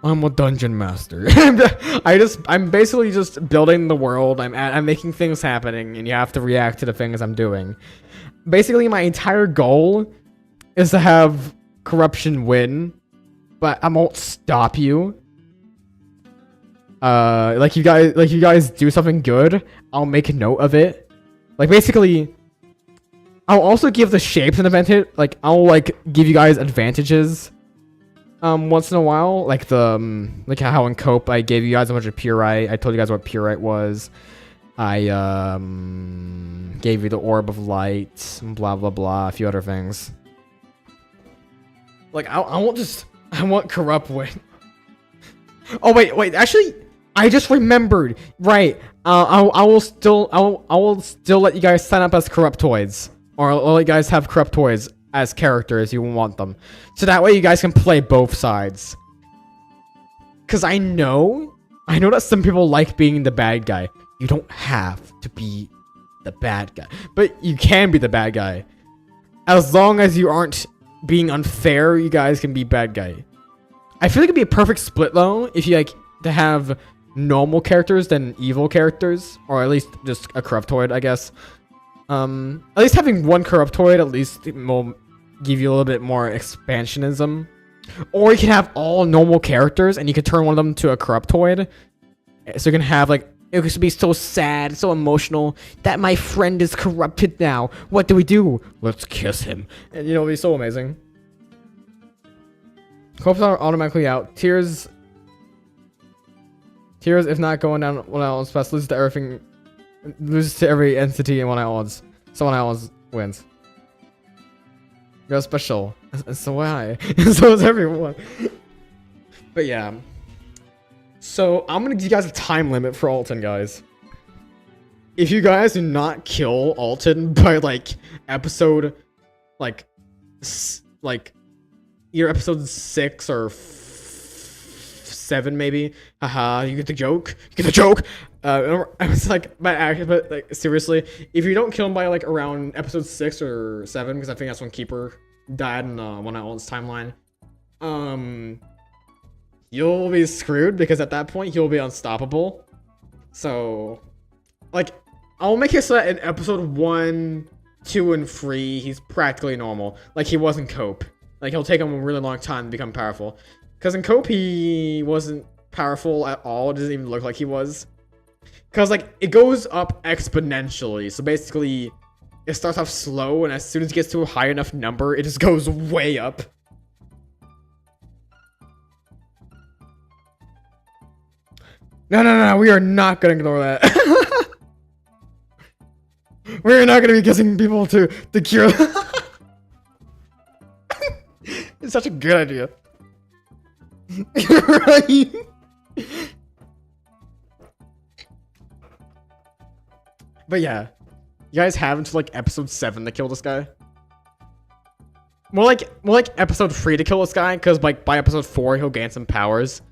a dungeon master. I'm basically just building the world. I'm making things happening, and you have to react to the things I'm doing. Basically, my entire goal is to have corruption win, but I won't stop you. Like you guys do something good, I'll make a note of it. Like basically, I'll also give the shapes an advantage. Like I'll like give you guys advantages. Once in a while, like the like how in Cope I gave you guys a bunch of purite. I told you guys what purite was. I gave you the orb of light, blah blah blah, a few other things. Like I want corrupt win. Oh wait, actually, I just remembered. Right, I will still let you guys sign up as corruptoids, or I'll let you guys have corruptoids as characters you want them, so that way you guys can play both sides. Cause I know that some people like being the bad guy. You don't have to be the bad guy, but you can be the bad guy. As long as you aren't being unfair, you guys can be bad guy. I feel like it'd be a perfect split though, if you like to have normal characters than evil characters, or at least just a corruptoid, I guess. At least having one corruptoid at least will give you a little bit more expansionism. Or you can have all normal characters and you can turn one of them to a corruptoid. So you can have like, It used to be so sad, so emotional, that my friend is corrupted now. What do we do? Let's kiss him. And it'll be so amazing. Corpses are automatically out. Tears, if not going down 1 ounce fast, loses to everything. Loses to every entity in 1 ounce. So 1 ounce wins. You're special. And so am I. And so is everyone. But yeah. So I'm gonna give you guys a time limit for Alton, guys. If you guys do not kill Alton by like episode, like either episode 6 or 7 maybe. Haha, you get the joke. You get the joke. I was like, but like seriously, if you don't kill him by like around episode 6 or 7, because I think that's when Keeper died in 1 ounce timeline. You'll be screwed because at that point he'll be unstoppable. So, like, I'll make it so that in episode 1, 2, and 3, he's practically normal. Like, he wasn't Cope. Like, he'll take him a really long time to become powerful. Because in Cope, he wasn't powerful at all. It doesn't even look like he was. Because, like, it goes up exponentially. So, basically, it starts off slow, and as soon as it gets to a high enough number, it just goes way up. No, we are not gonna ignore that. We're not gonna be kissing people to cure. It's such a good idea. Right? But yeah, you guys have until like episode 7 to kill this guy. More like episode 3 to kill this guy, because like by episode 4 he'll gain some powers.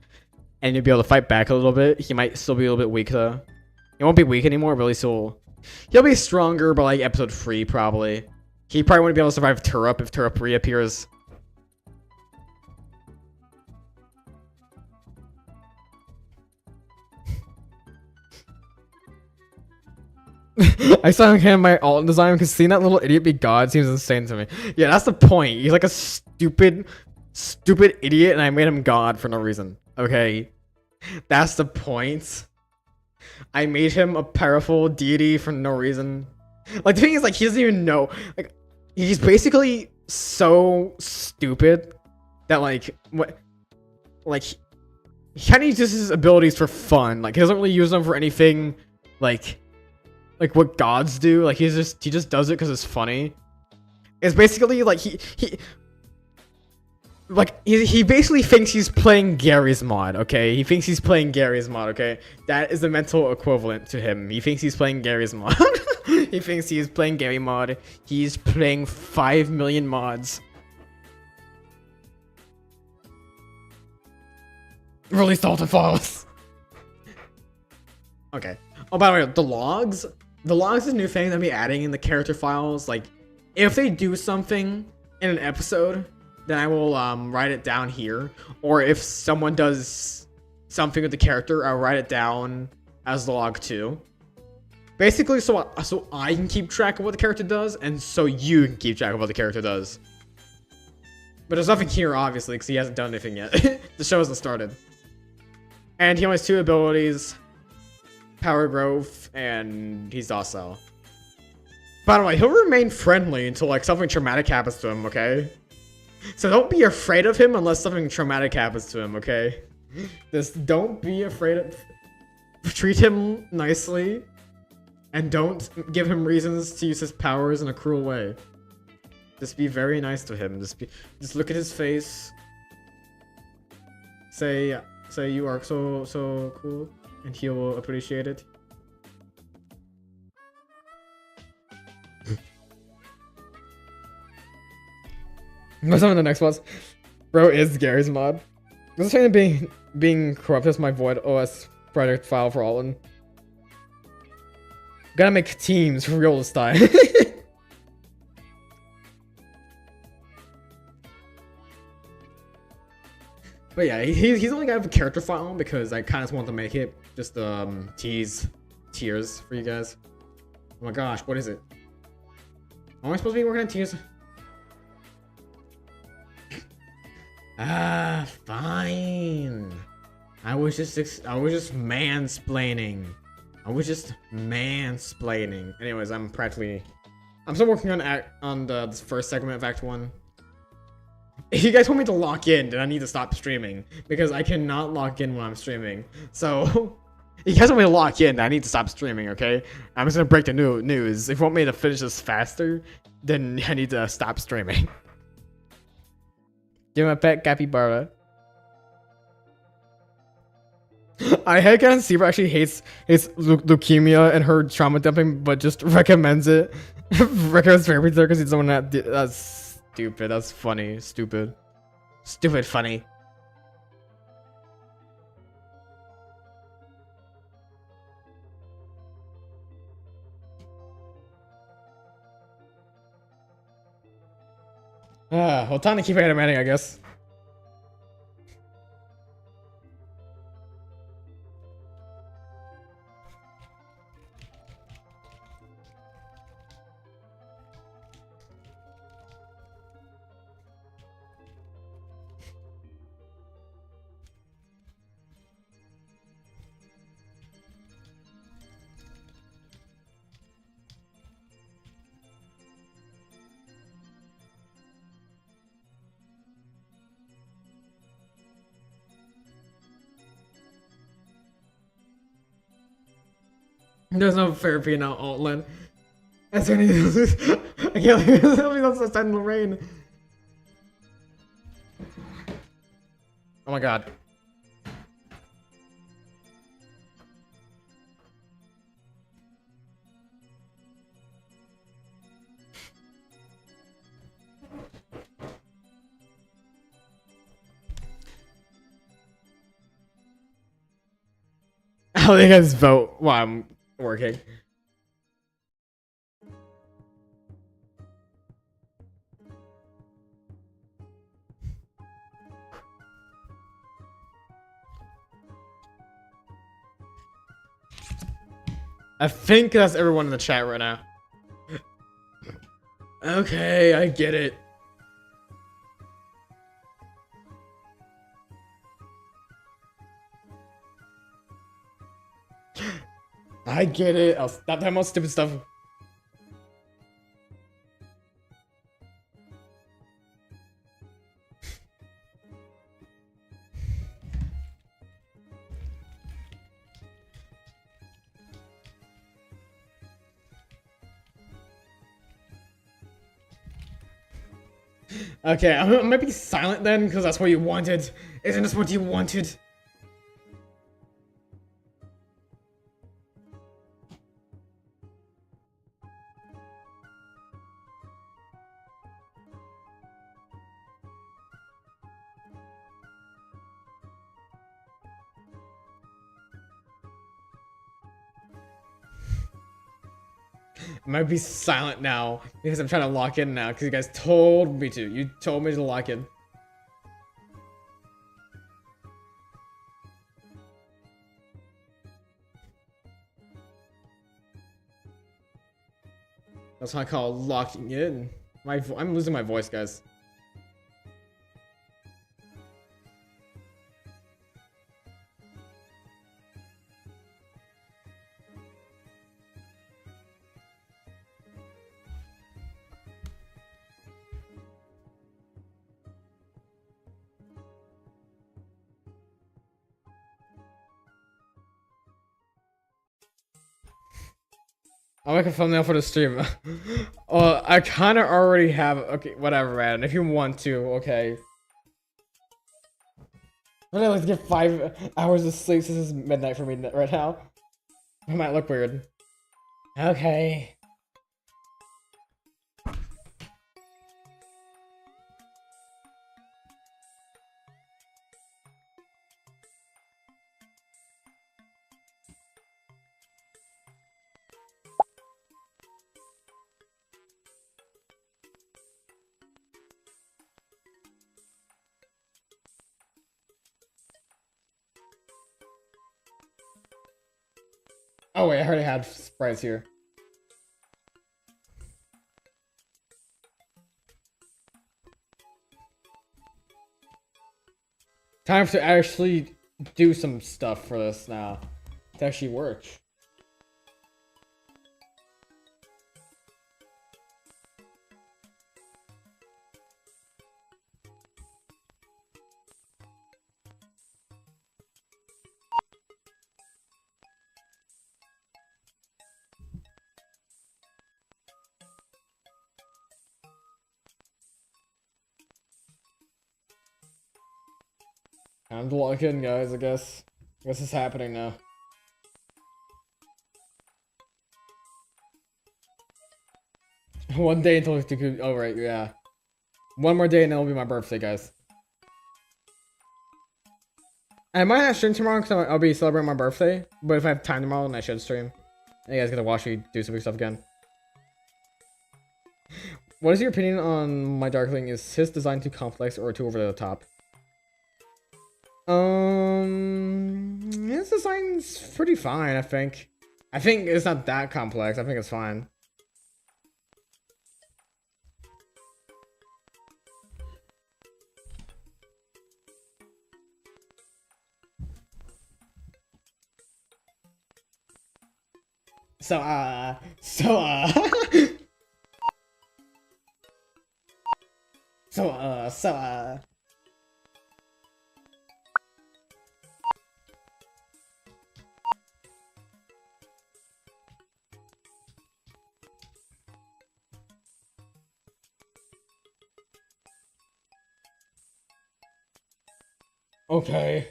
And you'll be able to fight back a little bit. He might still be a little bit weak though. He won't be weak anymore, but at least he'll be stronger by like episode 3 probably. He probably wouldn't be able to survive Turup if Turup reappears. I saw him my alt design because seeing that little idiot be God seems insane to me. Yeah, that's the point. He's like a stupid idiot, and I made him God for no reason. Okay, that's the point. I made him a powerful deity for no reason. Like, the thing is, like, he doesn't even know. Like, he's basically so stupid that, like, what, like, he kind of uses his abilities for fun. Like, he doesn't really use them for anything, like what gods do. Like, he just does it because it's funny. It's basically like he basically thinks he's playing Gary's mod, okay? He thinks he's playing Gary's mod, okay? That is the mental equivalent to him. He thinks he's playing Gary's mod. He thinks he's playing Gary mod. He's playing 5 million mods. Release Alton files. Okay. Oh, by the way, the logs. The logs is a new thing that I'm adding in the character files. Like, if they do something in an episode, then I will write it down here. Or if someone does something with the character, I'll write it down as log 2. Basically, so I can keep track of what the character does, and so you can keep track of what the character does. But there's nothing here, obviously, because he hasn't done anything yet. The show hasn't started. And he only has 2 abilities. Power growth, and he's docile. By the way, he'll remain friendly until like something traumatic happens to him, okay? So don't be afraid of him unless something traumatic happens to him, okay? Just don't be afraid of... Treat him nicely, and don't give him reasons to use his powers in a cruel way. Just be very nice to him. Just look at his face. Say you are so cool. And he will appreciate it. What's on the next ones? Bro is Gary's mod. This is trying to being corrupt as my void OS project file for Alton. Gotta make teams for real this time. But yeah, he's only got a character file because I kind of want to make it just tease tiers for you guys. Oh my gosh, what is it? Am I supposed to be working on tiers? Ah, fine. I was just mansplaining. I was just mansplaining. Anyways, I'm still working on this first segment of Act 1. If you guys want me to lock in, then I need to stop streaming. Because I cannot lock in when I'm streaming. So, if you guys want me to lock in, then I need to stop streaming, okay? I'm just gonna break the news. If you want me to finish this faster, then I need to stop streaming. Give my pet capybara. I hate Ken Zebra actually hates leukemia and her trauma dumping, but just recommends it. Recommends fairy tale because he's the one that's stupid. That's funny. Stupid. Stupid funny. Well, time to keep animating, I guess. There's no therapy now, Altland. That's any. I can't leave it outside in the rain. Oh my god. How do you guys vote while I'm working? I think that's everyone in the chat right now. Okay, I get it. I get it. I'll stop talking about stupid stuff. Okay, I might be silent then, because that's what you wanted. Isn't this what you wanted? I might be silent now because I'm trying to lock in now because you guys told me to. You told me to lock in. That's what I call locking in. I'm losing my voice, guys. I'll make a thumbnail for the stream. I kind of already have. Okay, whatever, man. If you want to, okay. But I like to get 5 hours of sleep. This is midnight for me right now. It might look weird. Okay. Oh wait, I already had sprites here. Time to actually do some stuff for this now. To actually work. Time to lock in, guys, I guess. I guess it's happening now. One day until it's too. Oh, right, yeah. One more day and it'll be my birthday, guys. I might not stream tomorrow because I'll be celebrating my birthday. But if I have time tomorrow, then I should stream. And you guys get to watch me do some big stuff again. What is your opinion on my Darkling? Is his design too complex or too over the top? His design's pretty fine, I think. I think it's not that complex. I think it's fine. So, okay.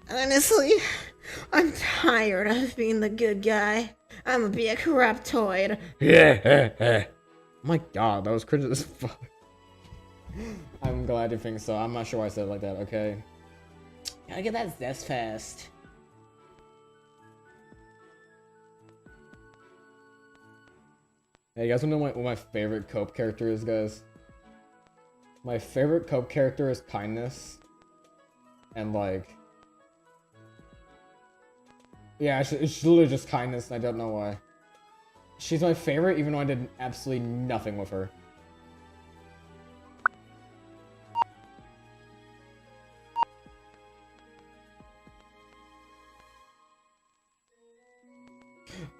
Honestly, I'm tired of being the good guy. I'm gonna be a corruptoid. Yeah. My god, that was cringe as fuck. I'm glad you think so. I'm not sure why I said it like that, okay? Gotta get that zest fast. Hey, you guys wanna know what my favorite cope character is, guys? My favorite cope character is Kindness. And like... yeah, it's literally just Kindness, and I don't know why. She's my favorite, even though I did absolutely nothing with her.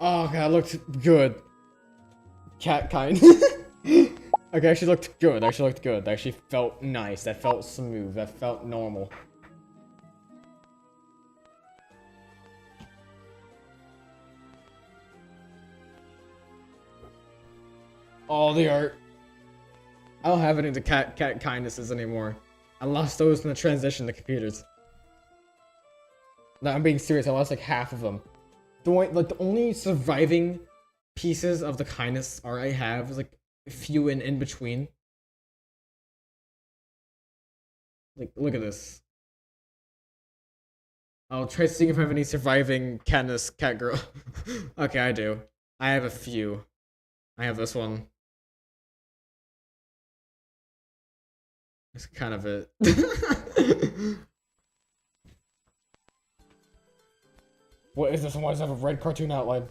Oh god, that looked good. Cat kind. Okay, actually looked good. Actually looked good. That actually felt nice. That felt smooth. That felt normal. All the art. I don't have any of the cat kindnesses anymore. I lost those in the transition to computers. No, I'm being serious. I lost like half of them. The only surviving pieces of the kindness art I have is like a few in between. Like, look at this. I'll try seeing if I have any surviving Katniss cat girl. Okay, I do. I have a few. I have this one. That's kind of it. What is this one? Why does it have a red cartoon outline?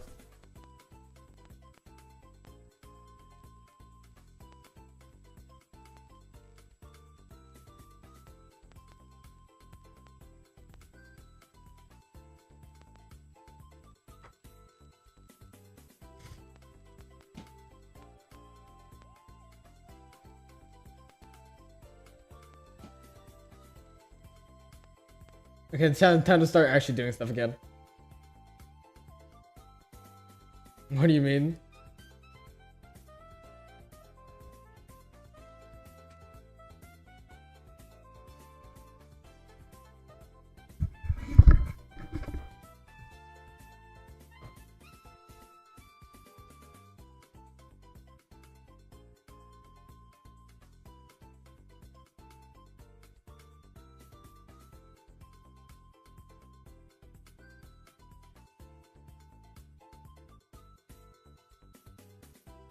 Okay, it's time to start actually doing stuff again. What do you mean?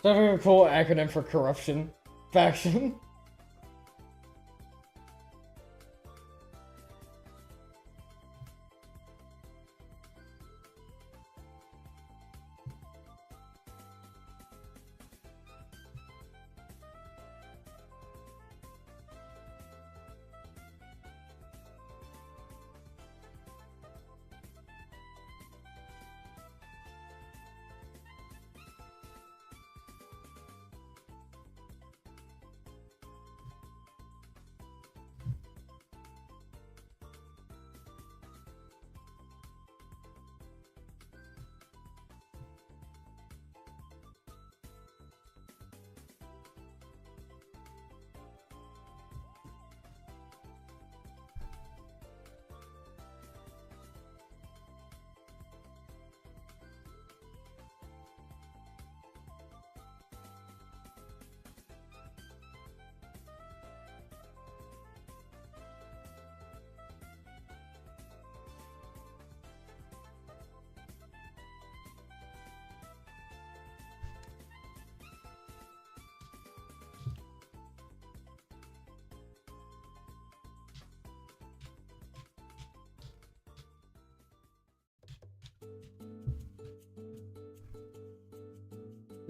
That's a cool acronym for corruption. Faction.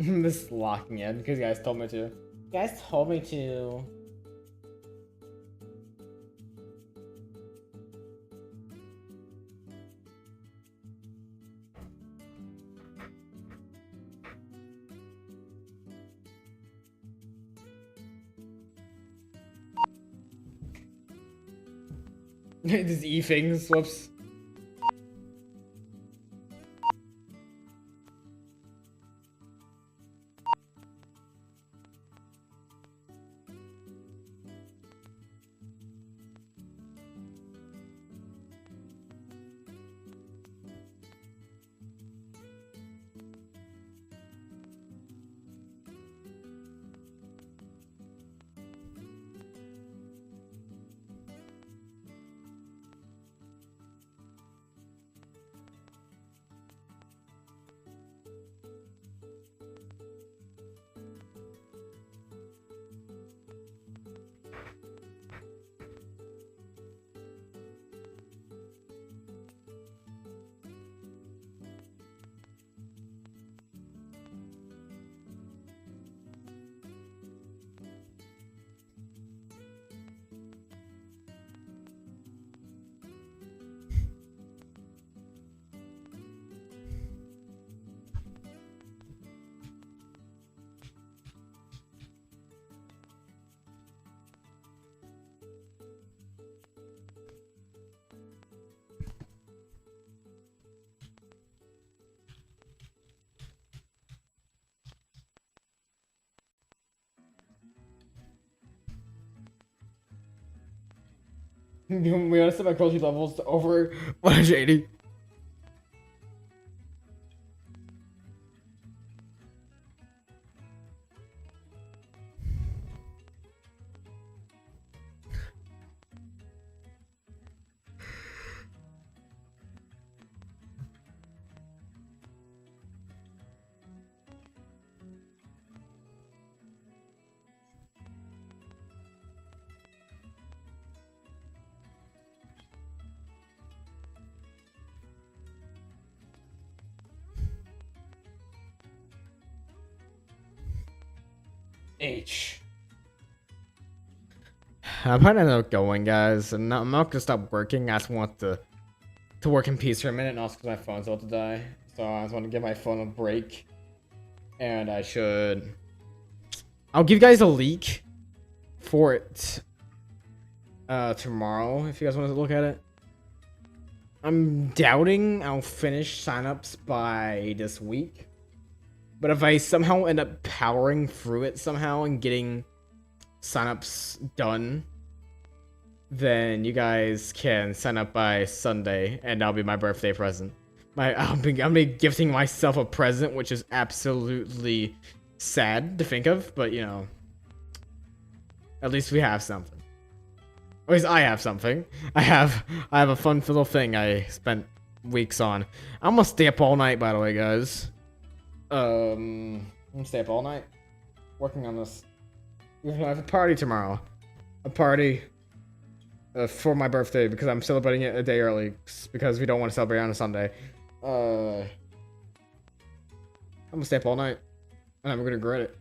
This locking in because you guys told me to. You guys told me to. These E things, whoops. We gotta set my cruelty levels to over 180. H. I'm probably not going, guys, and I'm not gonna stop working. I just want to work in peace for a minute, and also because my phone's about to die. So I just want to give my phone a break, and I'll give you guys a leak for it tomorrow if you guys want to look at it. I'm doubting I'll finish signups by this week. But if I somehow end up powering through it somehow and getting signups done, then you guys can sign up by Sunday, and that'll be my birthday present. I'll be gifting myself a present, which is absolutely sad to think of, but you know, at least we have something. At least I have something. I have a fun little thing I spent weeks on. I'm gonna stay up all night, by the way, guys. I'm gonna stay up all night working on this. I have a party tomorrow. A party for my birthday because I'm celebrating it a day early because we don't want to celebrate on a Sunday. I'm gonna stay up all night and I'm gonna regret it.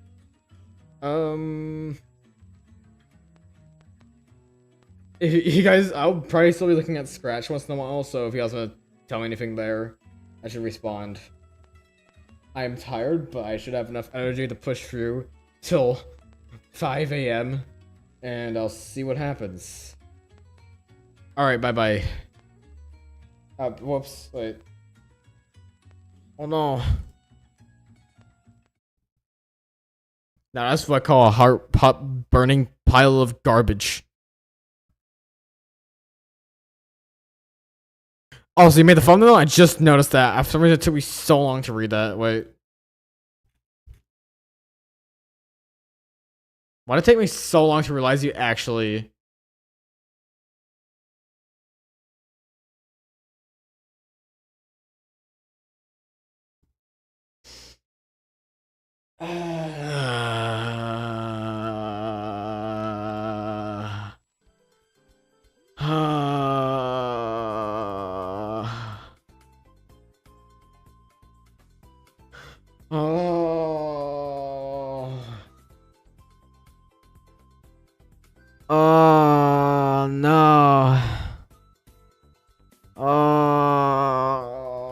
If you guys, I'll probably still be looking at Scratch once in a while, so if you guys want to tell me anything there, I should respond. I am tired, but I should have enough energy to push through till 5 a.m. and I'll see what happens. Alright, bye-bye. Whoops, wait. Oh no. Now that's what I call a hot burning pile of garbage. Oh, so you made the thumbnail? I just noticed that. For some reason, it took me so long to read that. Wait. Why did it take me so long to realize you actually... Oh. Oh no. Oh